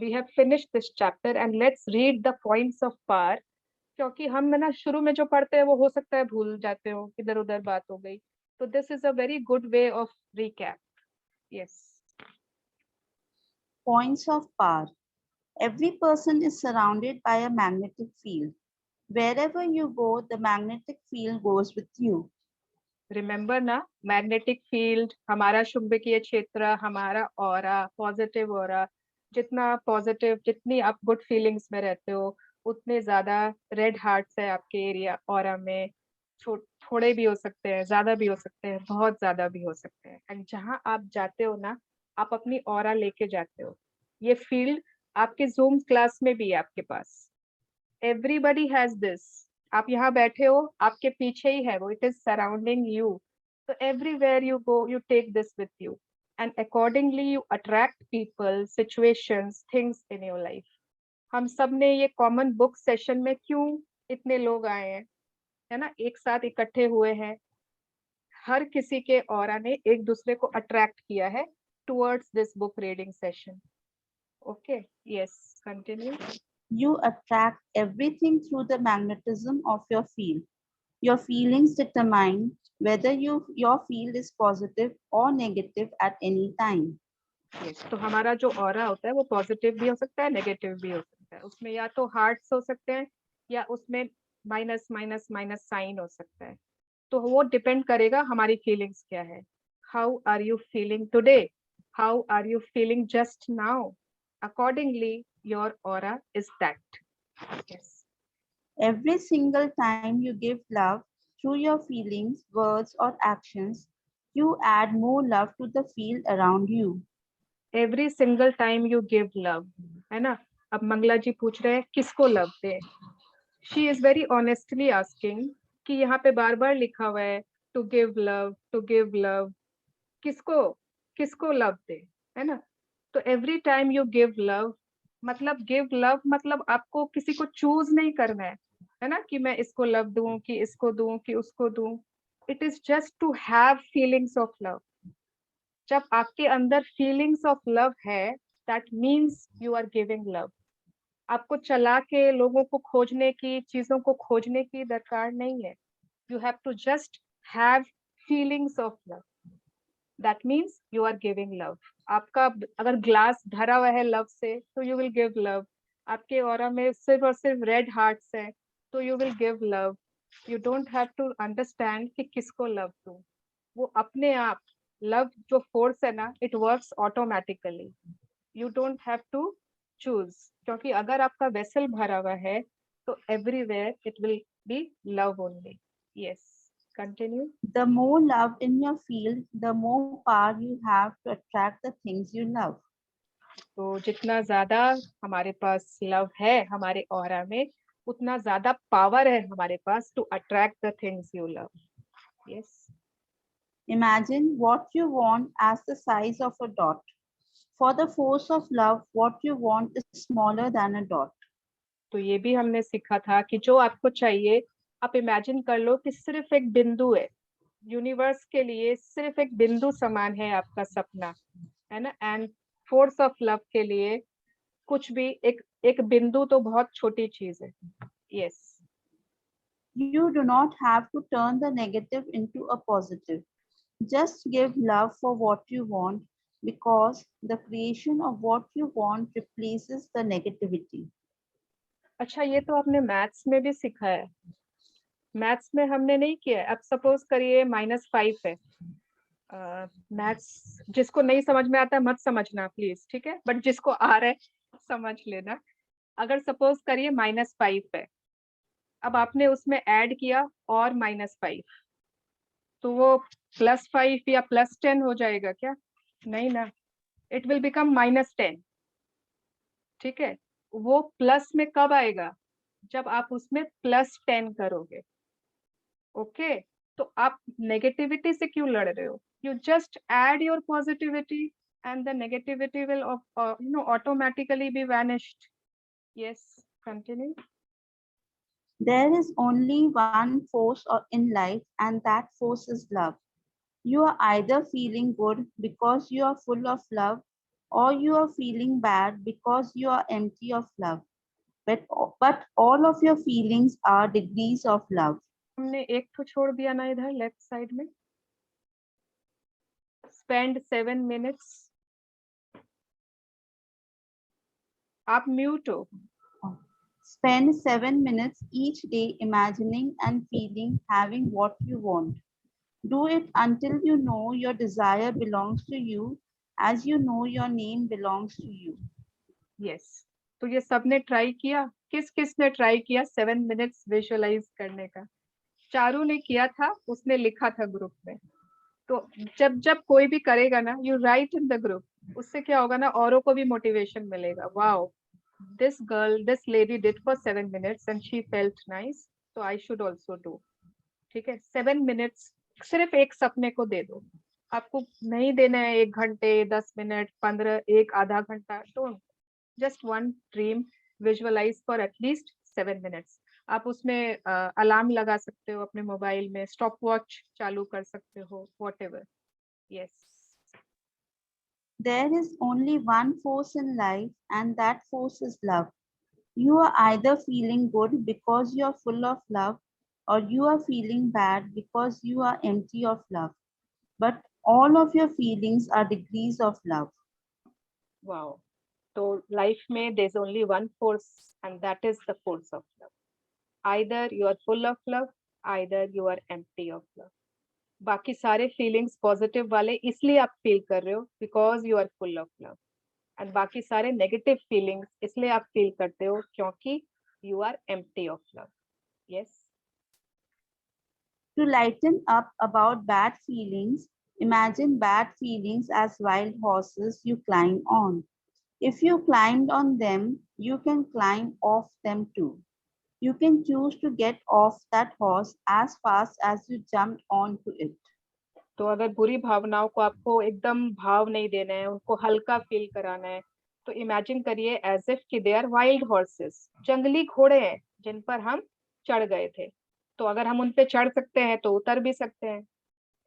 We have finished this chapter and let's read the points of power क्योंकि हम है ना शुरू में जो पढ़ते हैं वो हो सकता है भूल जाते हो, इधर उधर बात हो गई, तो this is a very good way of recap. Yes. Points of power. Every person is surrounded by a magnetic field. Wherever you go, the magnetic field goes with you. Remember ना, मैग्नेटिक फील्ड, हमारा चुंबकीय क्षेत्र, हमारा aura, positive aura, जितना positive, जितनी आप good feelings में रहते हो, उतने ज्यादा रेड हार्ट्स है आपके एरिया ऑरा में। थोड़े भी हो सकते हैं, ज्यादा भी हो सकते हैं, बहुत ज्यादा भी हो सकते हैं। एंड जहां आप जाते हो ना, आप अपनी ऑरा लेके जाते हो। ये फील्ड आपके जूम क्लास में भी है आपके पास। Everybody has this. आप यहाँ बैठे हो, आपके पीछे ही है वो, इट इज सराउंडिंग यू। तो everywhere you go, you take this with you, and accordingly you attract people, situations, things in your life. हम सब ने ये कॉमन बुक सेशन में क्यों इतने लोग आए हैं, है ना, एक साथ इकट्ठे हुए हैं। हर किसी के ऑरा ने एक दूसरे को अट्रैक्ट किया है towards this book reading session. Okay, yes, continue. You attract everything through the magnetism of your field. Your feelings determine whether your field is positive or negative at any time. Yes, तो हमारा जो aura होता है वो positive भी हो सकता है, नेगेटिव भी हो सकता है। उसमें या तो हार्ट्स हो सकते हैं या उसमें माइनस माइनस माइनस साइन हो सकता है। तो वो डिपेंड करेगा हमारी फीलिंग्स क्या है। How are you feeling today, how are you feeling just now, accordingly your aura is that. Yes. Every single time you give love through your feelings, words, or actions, you add more love to the field around you. Every single time you give love, है ना। अब मंगला जी पूछ रहे हैं किसको love they. She is very honestly asking कि यहाँ पे बार बार लिखा हुआ है to give love, to give love, किसको किसको लव दे, है ना। तो every time you give love, मतलब give love मतलब आपको किसी को चूज नहीं करना है ना, कि मैं इसको लव दूं, कि इसको दूं, कि उसको दूं। It is just to have feelings of love. जब आपके अंदर फीलिंग्स ऑफ लव है, that means you are giving love. आपको चला के लोगों को खोजने की, चीजों को खोजने की दरकार नहीं है। You have to just have feelings of love, that means you are giving love. आपका अगर ग्लास भरा हुआ है लव से, तो यू विल गिव लव। आपके ऑरा में सिर्फ और सिर्फ रेड हार्ट्स है, तो you will give love. You don't have to understand कि किसको लव दूं, वो अपने आप लव जो फोर्स है ना, it works automatically. You don't have to choose, क्योंकि अगर आपका वेसल भरा हुआ है तो everywhere it will be love only. Yes, continue. The more love in your field, the more power you have to attract the things you love. तो जितना ज्यादा हमारे पास लव है हमारे ऑरा में, उतना ज्यादा पावर है हमारे पास to attract the things you love. Yes. Imagine what you want as the size of a dot. For the force of love, what you want is smaller than a dot. तो ये भी हमने सीखा था कि जो आपको चाहिए, आप इमेजिन कर लो कि सिर्फ एक बिंदु है। यूनिवर्स के लिए सिर्फ एक बिंदु समान है आपका सपना, है ना। एंड फोर्स ऑफ लव के लिए कुछ भी, एक बिंदु तो बहुत छोटी चीज है। Yes. You do not have to turn the negative into a positive. Just give love for what you want, because the creation of what you want replaces the negativity. अच्छा, ये तो आपने मैथ्स में भी सीखा है। मैथ्स में हमने नहीं किया है। अब सपोज करिए -5 है। मैथ्स जिसको नहीं समझ में आता मत समझना प्लीज, ठीक है, बट जिसको आ रहा है समझ लेना। अगर सपोज करिए -5 है, अब आपने उसमें ऐड किया और -5, तो वो +5 या +10 हो जाएगा क्या? नहीं ना, इट विल बिकम -10। ठीक है, वो प्लस में कब आएगा? जब आप उसमें +10 करोगे। ओके, तो आप नेगेटिविटी से क्यों लड़ रहे हो? You just add your positivity and the negativity will automatically be vanished. Yes, continue. There is only one force in life, and that force is love. You are either feeling good because you are full of love, or you are feeling bad because you are empty of love. but all of your feelings are degrees of love. हमने एक तो छोड़ दिया ना इधर left side में. Spend 7 minutes. आप mute हो. Spend 7 minutes each day imagining and feeling having what you want. Do it until you know your desire belongs to you, as you know your name belongs to you. Yes. तो ये सबने try किया. किस किसने try किया 7 minutes visualise करने का? चारू ने किया था, उसने लिखा था ग्रुप में. तो जब जब कोई भी करेगा ना, you right in the group, उससे क्या होगा ना, औरों को भी मोटिवेशन मिलेगा. Wow, this girl, this lady did for 7 minutes and she felt nice, so I should also do. ठीक है, 7 मिनट्स सिर्फ एक सपने को दे दो. आपको नहीं देना है 1 घंटे, 10 मिनट, 15, एक आधा घंटा. Don't, just one dream visualize for at least 7 minutes. आप उसमें अलार्म लगा सकते हो अपने मोबाइल में, स्टॉप वॉच चालू कर सकते हो, whatever. Yes. There is only one force in life, and that force is love. You are either feeling good because you are full of love, or you are feeling bad because you are empty of love. But all of your feelings are degrees of love. Wow. So life में there's only one force, and that is the force of love. Either you are full of love, either you are empty of love. बाकी सारे feelings positive वाले इसलिए आप feel कर रहे हो because you are full of love, and बाकी सारे नेगेटिव फीलिंग्स इसलिए आप फील करते हो क्योंकि you are empty of love. Yes. To lighten up about bad feelings, imagine bad feelings as wild horses you climb on. If you climbed on them, you can climb off them too. You can choose to get off that horse as fast as you jumped onto it. तो अगर बुरी भावनाओं को आपको एकदम भाव नहीं देना है, उनको हल्का फील कराना है, तो इमेजिन करिए एज इफ कि दे आर वाइल्ड हॉर्सेस, जंगली घोड़े हैं जिन पर हम चढ़ गए थे. तो अगर हम उन पे चढ़ सकते हैं तो उतर भी सकते हैं.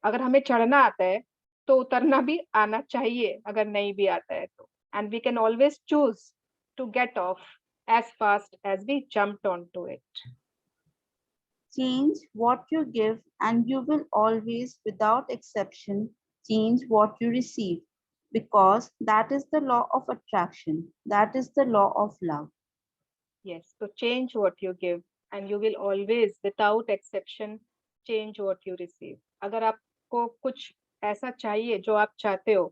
अगर हमें चढ़ना आता है तो उतरना भी आना चाहिए, अगर नहीं भी आता है तो. And we can always choose to get off as fast as we jumped onto it. Change what you give, and you will always, without exception, change what you receive, because that is the law of attraction. That is the law of love. Yes, so change what you give, and you will always, without exception, change what you receive. अगर आपको कुछ ऐसा चाहिए जो आप चाहते हो,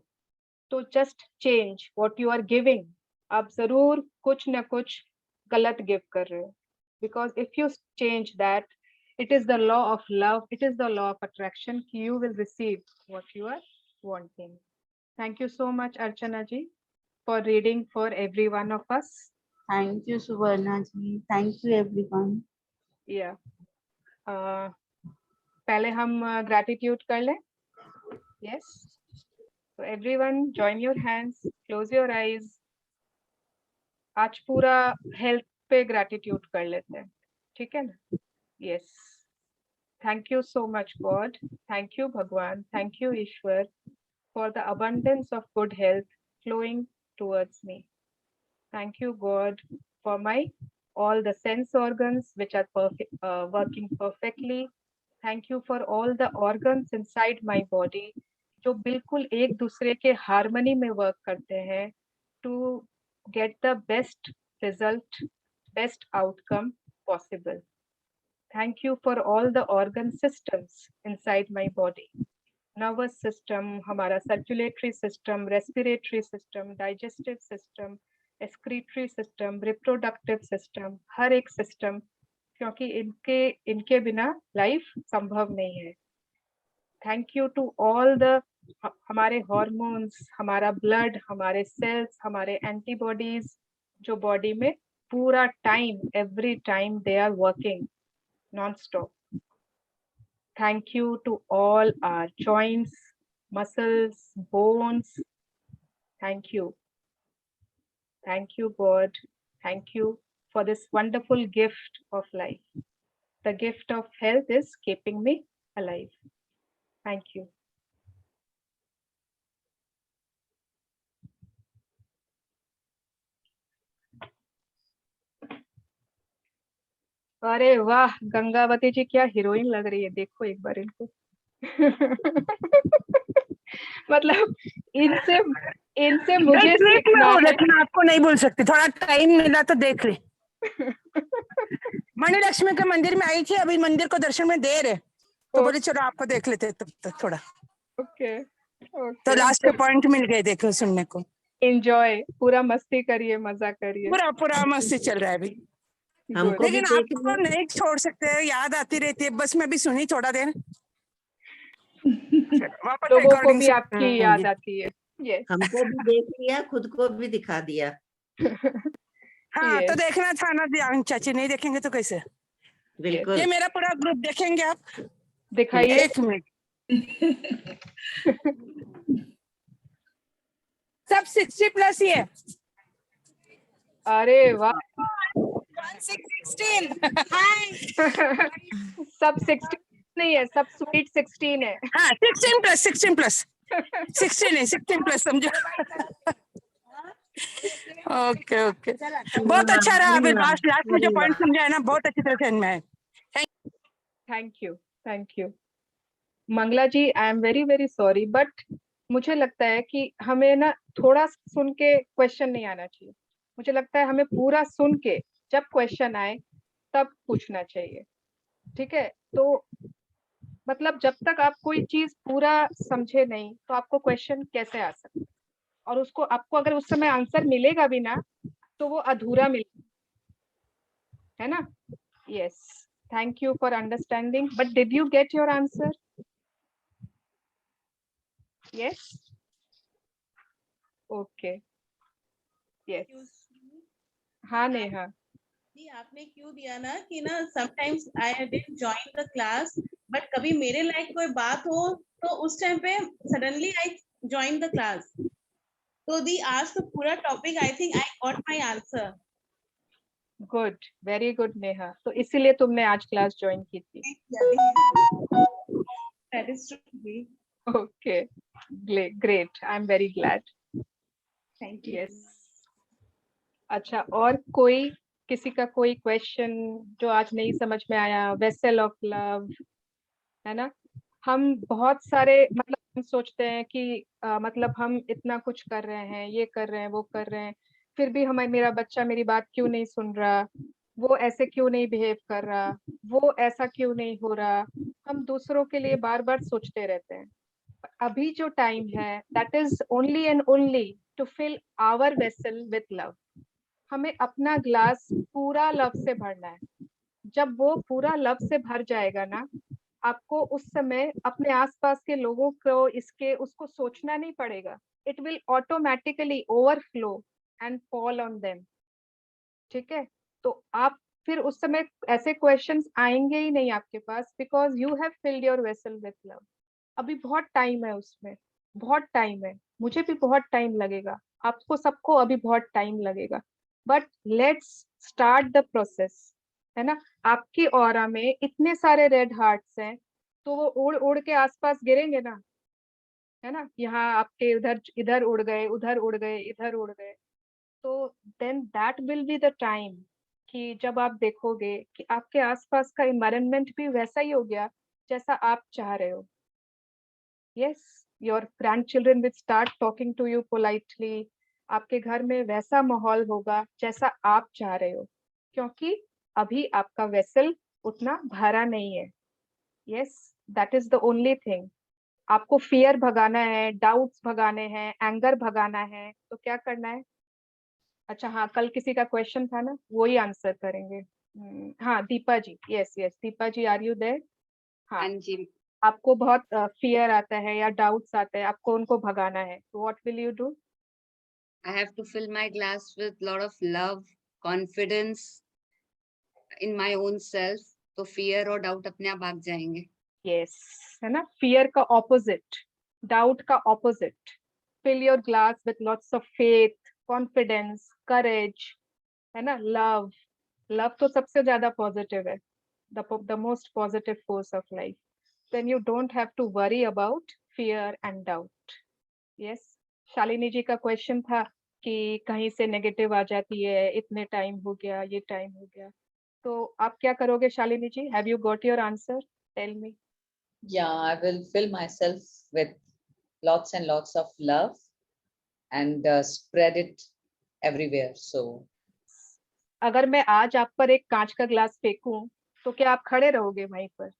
तो just change what you are giving. आप जरूर कुछ न कुछ गलत गिव कर रहे हो, because if you change that, it is the law of love, it is the law of attraction, you will receive what you are wanting. Thank you so much, Archana ji, for reading for every one of us. Thank you, Suvarna ji. Thank you, everyone. Yeah. पहले हम gratitude कर लें. Yes. So everyone, join your hands, close your eyes. आज पूरा health पे gratitude कर लेते हैं, ठीक है ना? Yes. Thank you so much God, thank you भगवान, थैंक यू ईश्वर for the abundance of good health flowing towards me. Thank you God for my all the sense organs which are working perfectly. Thank you for all the organs inside my body जो बिल्कुल एक दूसरे के harmony में work करते हैं to get the best result, best outcome possible. Thank you for all the organ systems inside my body. Nervous system, हमारा circulatory system, respiratory system, digestive system, excretory system, reproductive system, हर एक system, क्योंकि इनके बिना life संभव नहीं है. Thank you to all the हमारे hormones, हमारा ब्लड, हमारे सेल्स, हमारे एंटीबॉडीज जो बॉडी में पूरा time, every time they are working non stop. Thank you to all our joints, muscles, bones. Thank you God. Thank you for this wonderful gift of life. The gift of health is keeping me alive. Thank you. अरे वाह, गंगावती जी क्या heroine लग रही है, देखो एक बार इनको। मतलब इनसे इनसे मुझे देख ले मैं सीखना वो, है। लेकिन आपको नहीं बोल सकती, थोड़ा टाइम मिला तो देख ले। मणि लक्ष्मी के मंदिर में आई थी, अभी मंदिर को दर्शन में देर है तो बोली चलो आपको देख लेते तब तक थोड़ा। ओके तो ओके, लास्ट के पॉइंट मिल गए देखो सुनने को। एंजॉय, पूरा मस्ती करिए, मजा करिए। पूरा पूरा मस्ती चल रहा है अभी। हमको भी लेकिन देख आपको लो। नहीं छोड़ सकते, याद आती रहती है, बस मैं भी सुनी थोड़ा देर। वापस लोगों को रिकॉर्डिंग भी आपकी याद आती है। यस हमको भी देख लिया, खुद को भी दिखा दिया। हाँ तो यस देखना था ना ध्यान चाची, नहीं देखेंगे तो कैसे। बिल्कुल ये मेरा पूरा ग्रुप देखेंगे आप? दिखाइए। एक मिनट। सब 60+ ही है। अरे वाह। 16 सब 16 नहीं है, सब स्वीट 16 है। हाँ 16+, 16 है, 16+ समझो। ओके ओके, बहुत अच्छा रहा। अभी लास्ट में जो पॉइंट समझा है ना, बहुत अच्छी तरह से में है। Thank you Mangala ji, I am very very sorry, but मुझे लगता है कि हमें ना थोड़ा सुन के क्वेश्चन नहीं आना चाहिए। मुझे लगता है हमें पूरा सुन के जब क्वेश्चन आए तब पूछना चाहिए। ठीक है, तो मतलब जब तक आप कोई चीज पूरा समझे नहीं तो आपको क्वेश्चन कैसे आ सकता है, और उसको आपको अगर उस समय आंसर मिलेगा भी ना तो वो अधूरा मिलेगा, है ना। Yes, thank you for understanding, but did you get your answer? Yes, okay, yes. हाँ नेहा जी, आपने क्यों दिया ना कि ना sometimes I didn't join the class, but कभी मेरे लायक कोई बात हो तो उस टाइम पे suddenly I join the class, तो दी आज तो पूरा topic I think I got my answer. Good, very good Neha, तो इसीलिए तुमने आज क्लास ज्वाइन की थी। That is true. Okay, great, I am very glad. Thank you. Yes, अच्छा, और कोई किसी का कोई क्वेश्चन जो आज नहीं समझ में आया? वेसल ऑफ लव, है ना। हम बहुत सारे मतलब हम सोचते हैं कि मतलब हम इतना कुछ कर रहे हैं, ये कर रहे हैं, वो कर रहे हैं, फिर भी हमें मेरा बच्चा मेरी बात क्यों नहीं सुन रहा, वो ऐसे क्यों नहीं बिहेव कर रहा, वो ऐसा क्यों नहीं हो रहा। हम दूसरों के लिए बार बार सोचते रहते हैं। अभी जो टाइम है that is only and only to fill our vessel with love. हमें अपना ग्लास पूरा लव से भरना है। जब वो पूरा लव से भर जाएगा ना, आपको उस समय अपने आसपास के लोगों को इसके उसको सोचना नहीं पड़ेगा। It will automatically overflow and fall on them. ठीक है, तो आप फिर उस समय ऐसे क्वेश्चंस आएंगे ही नहीं आपके पास, because you have filled your vessel with love. अभी बहुत टाइम है उसमें, बहुत टाइम है, मुझे भी बहुत टाइम लगेगा, आपको सबको अभी बहुत टाइम लगेगा, but let's start the process, है ना। आपकी ऑरा में इतने सारे रेड हार्ट्स हैं, तो वो उड़ उड़ के आसपास गिरेंगे ना, है ना। यहाँ आपके इधर इधर उड़ गए, उधर उड़ गए, इधर उड़ गए, तो then that will be the time कि जब आप देखोगे कि आपके आसपास का एनवायरनमेंट भी वैसा ही हो गया जैसा आप चाह रहे हो। yes, your grandchildren will start talking to you politely। आपके घर में वैसा माहौल होगा जैसा आप चाह रहे हो, क्योंकि अभी आपका वेसल उतना भरा नहीं है। yes, that is the only thing। आपको फियर भगाना है, डाउट्स भगाने हैं, एंगर भगाना है, तो क्या करना है? अच्छा हाँ, कल किसी का क्वेश्चन था ना, वो ही आंसर करेंगे। हाँ Deepa ji, yes yes Deepa ji, are you there? हाँ जी, आपको बहुत फियर आता है या डाउट्स आते हैं, आपको उनको भगाना है, तो what will you do? I have to fill my glass with lot of love, confidence in my own self, तो fear और doubt अपने आप भाग जाएंगे। यस, है ना, फियर का ऑपोजिट, डाउट का opposite. Fill your glass with lots of faith, confidence, courage, है ना, लव। लव तो सबसे ज्यादा पॉजिटिव है, the most positive force of life। then you don't have to worry about fear and doubt। yes, Shalini जी का question था कि कहीं से नेगेटिव आ जाती है, इतने टाइम हो गया, ये टाइम हो गया, तो आप क्या करोगे Shalini ji? Have you got your answer? Tell me. Yeah, I will fill myself with lots and lots of love and spread it everywhere. So अगर मैं आज आप पर एक कांच का ग्लास फेंकूं तो क्या आप खड़े रहोगे वहीं पर?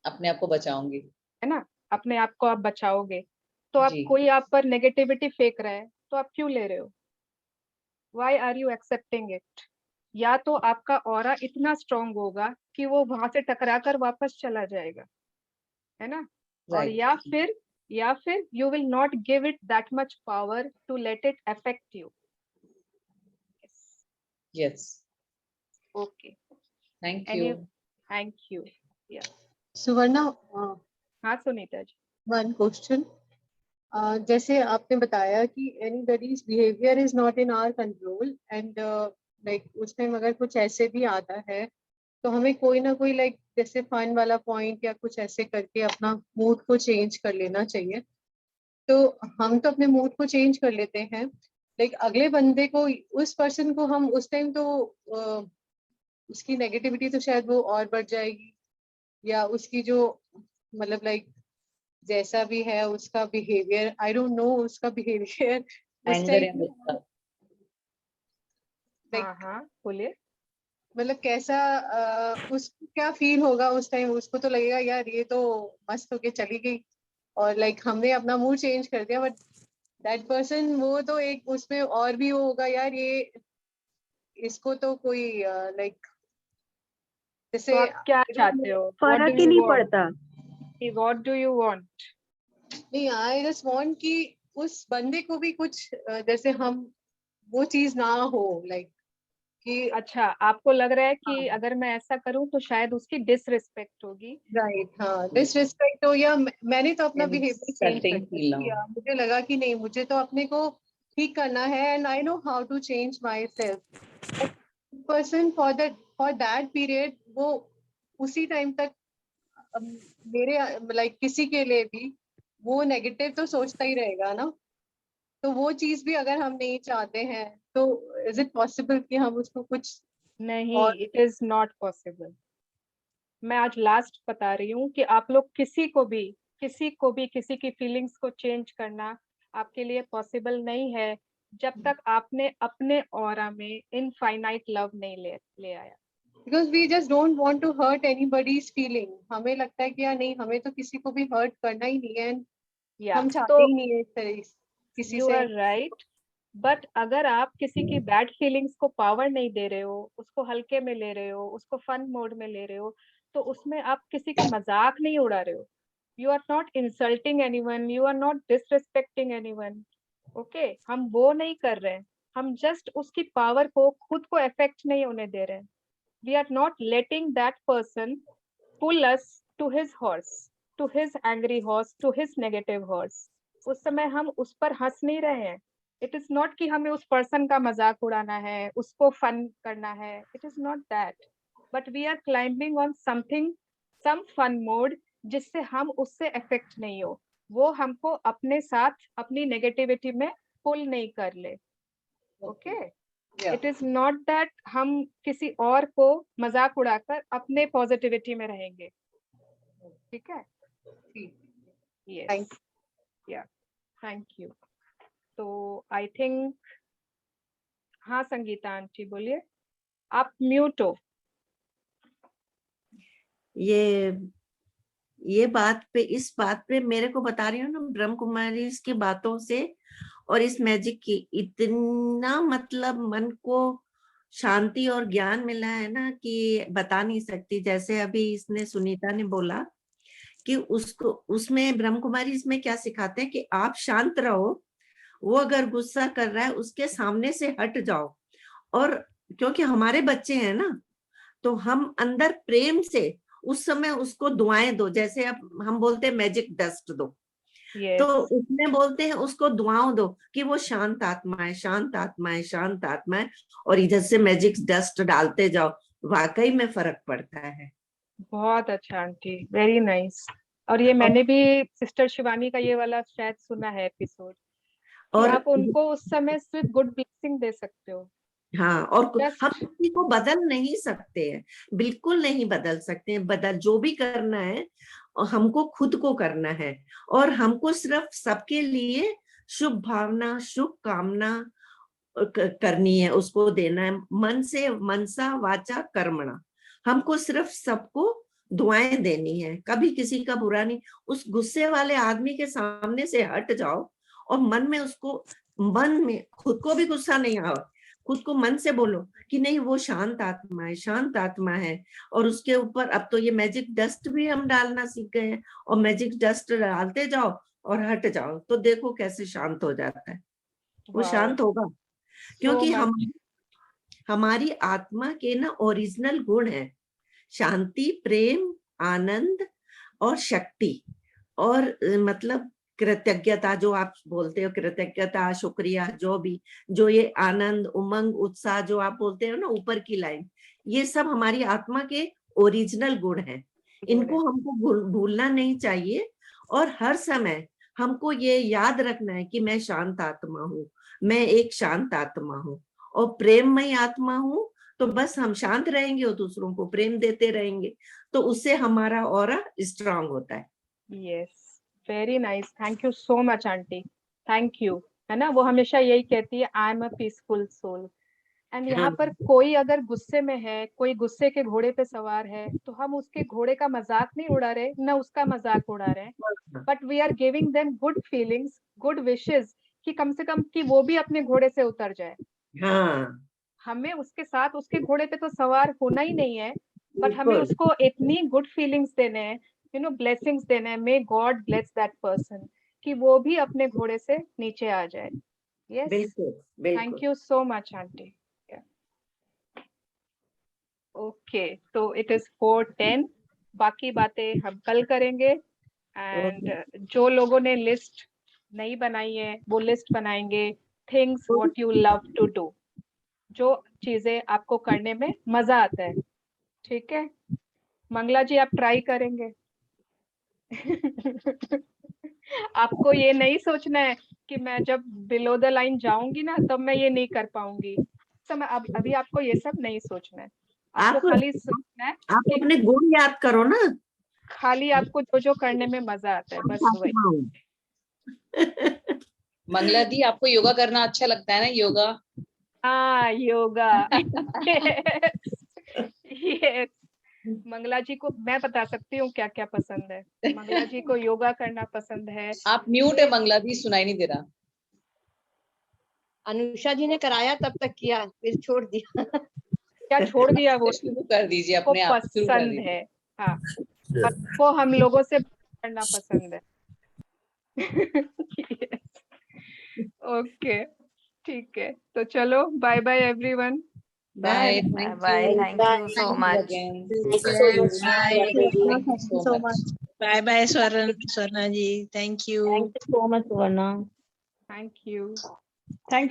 अपने आप को बचाऊंगी, है ना, अपने आप को आप बचाओगे. तो आप जी. कोई आप पर नेगेटिविटी फेंक रहा है तो आप क्यों ले रहे हो? Why are you accepting it? या तो आपका ऑरा इतना स्ट्रांग होगा कि वो वहां से टकरा कर वापस चला जाएगा, है ना? और Right. या फिर you will not give it that much power to let it affect you. Yes. Okay. Thank Any, you. thank you. Yeah. सुवर्णा, हाँ सुनीता जी. One question. जैसे आपने बताया कि anybody's behavior is not in our control and like उस time अगर कुछ ऐसे भी आता है तो हमें कोई ना कोई like जैसे फन वाला पॉइंट या कुछ ऐसे करके अपना मूड को चेंज कर लेना चाहिए. तो हम तो अपने मूड को चेंज कर लेते हैं, लाइक अगले बंदे को, उस पर्सन को हम उस टाइम तो उसकी नेगेटिविटी तो शायद वो और बढ़ जाएगी, या उसकी जो मतलब लाइक जैसा भी है उसका बिहेवियर, आई डोंट नो उसका बिहेवियर उस Anger टाइम and gussa. हाँ बोलिए. मतलब कैसा उसको क्या फील होगा उस टाइम. उसको तो लगेगा यार ये तो मस्त होके चली गई और लाइक हमने अपना मूड चेंज कर दिया, बट दैट पर्सन वो तो एक उसमें और भी वो होगा यार ये इसको तो कोई लाइक जैसे तो आप क्या चाहते हो? फर्क ही नहीं पड़ता. What do you want? नहीं, आई जस्ट वांट कि उस बंदे को भी कुछ जैसे हम वो चीज ना हो लाइक कि अच्छा, आपको लग रहा है कि हाँ. अगर मैं ऐसा करूं तो शायद उसकी डिसरिस्पेक्ट होगी. राइट, हाँ, डिसरिस्पेक्ट हो, या मैंने तो अपना बिहेवियर चेंज कर Insulting feel दिया. now. मुझे लगा कि नहीं, मुझे तो अपने को ठीक करना है and I know how to change myself. Person for that period वो उसी टाइम तक मेरे लाइक किसी के लिए भी वो नेगेटिव तो सोचता ही रहेगा ना. तो वो चीज भी अगर हम नहीं चाहते हैं तो इज इट पॉसिबल कि हम उसको कुछ नहीं, और इट इज नॉट पॉसिबल. मैं आज लास्ट बता रही हूँ कि आप लोग किसी को भी किसी की फीलिंग्स को चेंज करना आपके लिए पॉसिबल नहीं है जब तक आपने अपने ऑरा में इनफाइनाइट लव नहीं ले आया. Because we just don't want to hurt anybody's feeling. हमें लगता है कि यार नहीं, हमें तो किसी को भी हर्ट करना ही नहीं है and हम चाहते तो ही नहीं है इस तरह किसी यू से. आर राइट, बट अगर आप किसी की बैड फीलिंग्स को पावर नहीं दे रहे हो, उसको हल्के में ले रहे हो, उसको फन मोड में ले रहे हो, तो उसमें आप किसी का मजाक नहीं उड़ा रहे हो. You are not insulting anyone, you are not disrespecting anyone. Okay, हम वो नहीं कर रहे हैं. हम जस्ट उसकी पावर को खुद को अफेक्ट नहीं होने दे रहे हैं. We are not letting that person pull us to his horse, to his angry horse, to his negative horse. उस समय हम उस पर हंस नहीं रहे हैं. इट इज नॉट कि हमें उस पर्सन का मजाक उड़ाना है, उसको फन करना है. It is not that, but we are climbing on something, some fun mode, जिससे हम उससे अफेक्ट नहीं हो, वो हमको अपने साथ अपनी नेगेटिविटी में पुल नहीं कर ले. Okay, it is not that हम किसी और को मजाक उड़ाकर अपने पॉजिटिविटी में रहेंगे. ठीक है? यस, या, थैंक यू. तो आई थिंक, हाँ संगीता आंटी बोलिए, आप म्यूट हो. ये बात पे, इस बात पे मेरे को बता रही हूँ ना, ब्रह्म कुमारी की बातों से और इस मैजिक की इतना मतलब मन को शांति और ज्ञान मिला है ना कि बता नहीं सकती. जैसे अभी इसने सुनीता ने बोला कि उसको, उसमें ब्रह्म कुमारी इसमें क्या सिखाते हैं कि आप शांत रहो, वो अगर गुस्सा कर रहा है उसके सामने से हट जाओ. और क्योंकि हमारे बच्चे हैं ना, तो हम अंदर प्रेम से उस समय उसको दुआएं दो. जैसे अब हम बोलते हैं मैजिक डस्ट दो, तो उसमें बोलते हैं उसको दुआओं दो कि वो शांत आत्मा है, शांत आत्मा है, शांत आत्मा है, और इधर से मैजिक डस्ट डालते जाओ. वाकई में फर्क पड़ता है. बहुत अच्छा आंटी, वेरी नाइस. और ये मैंने भी सिस्टर शिवानी का ये वाला शायद सुना है एपिसोड, और आप उनको उस समय सिर्फ गुड ब्लेसिंग दे सकते हो. हाँ, और हम किसी को बदल नहीं सकते हैं, बिल्कुल नहीं बदल सकते हैं। जो भी करना है हमको खुद को करना है, और हमको सिर्फ सबके लिए शुभ भावना, शुभ कामना करनी है, उसको देना है मन से, मनसा वाचा कर्मणा। हमको सिर्फ सबको दुआएं देनी है, कभी किसी का बुरा नहीं। उस गुस्से वाले आदमी के सामने से हट जाओ और मन में खुद को भी गुस्सा नहीं आओ, खुद को मन से बोलो कि नहीं, वो शांत आत्मा है, शांत आत्मा है। और उसके ऊपर अब तो ये मैजिक डस्ट भी हम डालना सीख गए हैं, और मैजिक डस्ट डालते जाओ और हट जाओ, तो देखो कैसे शांत हो जाता है। वो शांत होगा, क्योंकि हमारी आत्मा के ना ओरिजिनल गुण है शांति, प्रेम, आनंद और शक्ति, और मतलब कृतज्ञता, जो आप बोलते हो, कृतज्ञता, शुक्रिया, जो ये आनंद, उमंग, उत्साह जो आप बोलते हो ना, ऊपर की लाइन, ये सब हमारी आत्मा के ओरिजिनल गुण हैं। इनको हमको भूलना नहीं चाहिए, और हर समय हमको ये याद रखना है कि मैं शांत आत्मा हूँ, मैं एक शांत आत्मा हूँ और प्रेममय आत्मा हूँ। तो बस हम शांत रहेंगे और दूसरों को प्रेम देते रहेंगे, तो उससे हमारा ऑरा स्ट्रांग होता है। Yes, very nice, thank you so much aunty, thank you. है ना, वो हमेशा यही कहती है, I am a peaceful soul. And यहाँ पर कोई अगर गुस्से में है, कोई गुस्से के घोड़े पे सवार है, तो हम उसके घोड़े का मजाक नहीं उड़ा रहे, ना उसका मजाक उड़ा रहे, but we are giving them good feelings, good wishes, कि कम से कम कि वो भी अपने घोड़े से उतर जाए। हमें उसके साथ उसके घोड़े पे तो सवार होना ही नहीं है, बट हमें उसको इतनी गुड फीलिंग्स देने हैं, ब्लेसिंग्स देने हैं, may God bless that person, कि वो भी अपने घोड़े से नीचे आ जाए। Yes, thank you so much aunty. Okay, तो इट इज 4:10, बाकी बातें हम कल करेंगे। एंड जो लोगों ने लिस्ट नहीं बनाई है वो लिस्ट बनाएंगे, things what you love to do, जो चीजें आपको करने में मजा आता है। ठीक है मंगला जी, आप ट्राई करेंगे? आपको ये नहीं सोचना है कि मैं जब बिलो द लाइन जाऊंगी ना तब मैं ये नहीं कर पाऊंगी, समय अभी आपको ये सब नहीं सोचना है, आपको खाली सोचना है आप अपने गुण याद करो ना, खाली आपको जो जो करने में मजा आता है, बस वही। मंगला दी, आपको योगा करना अच्छा लगता है ना? योगा, हाँ योगा। यस, मंगला जी को मैं बता सकती हूँ क्या क्या पसंद है। मंगला जी को योगा करना पसंद है। आप म्यूट है मंगला दी, सुनाई नहीं दे रहा। अनुषा जी ने कराया तब तक किया, फिर छोड़ दिया। क्या छोड़ दिया? वो शुरू कर दीजिए अपने आप, पसंद है। हाँ, वो हम लोगों से करना पसंद है। ओके, ठीक है, तो चलो, bye bye everyone. Bye. Thank you so much. so much. Bye bye Swarna ji. Thank you. Thank you so much, Swarna. Thank you. Thank you.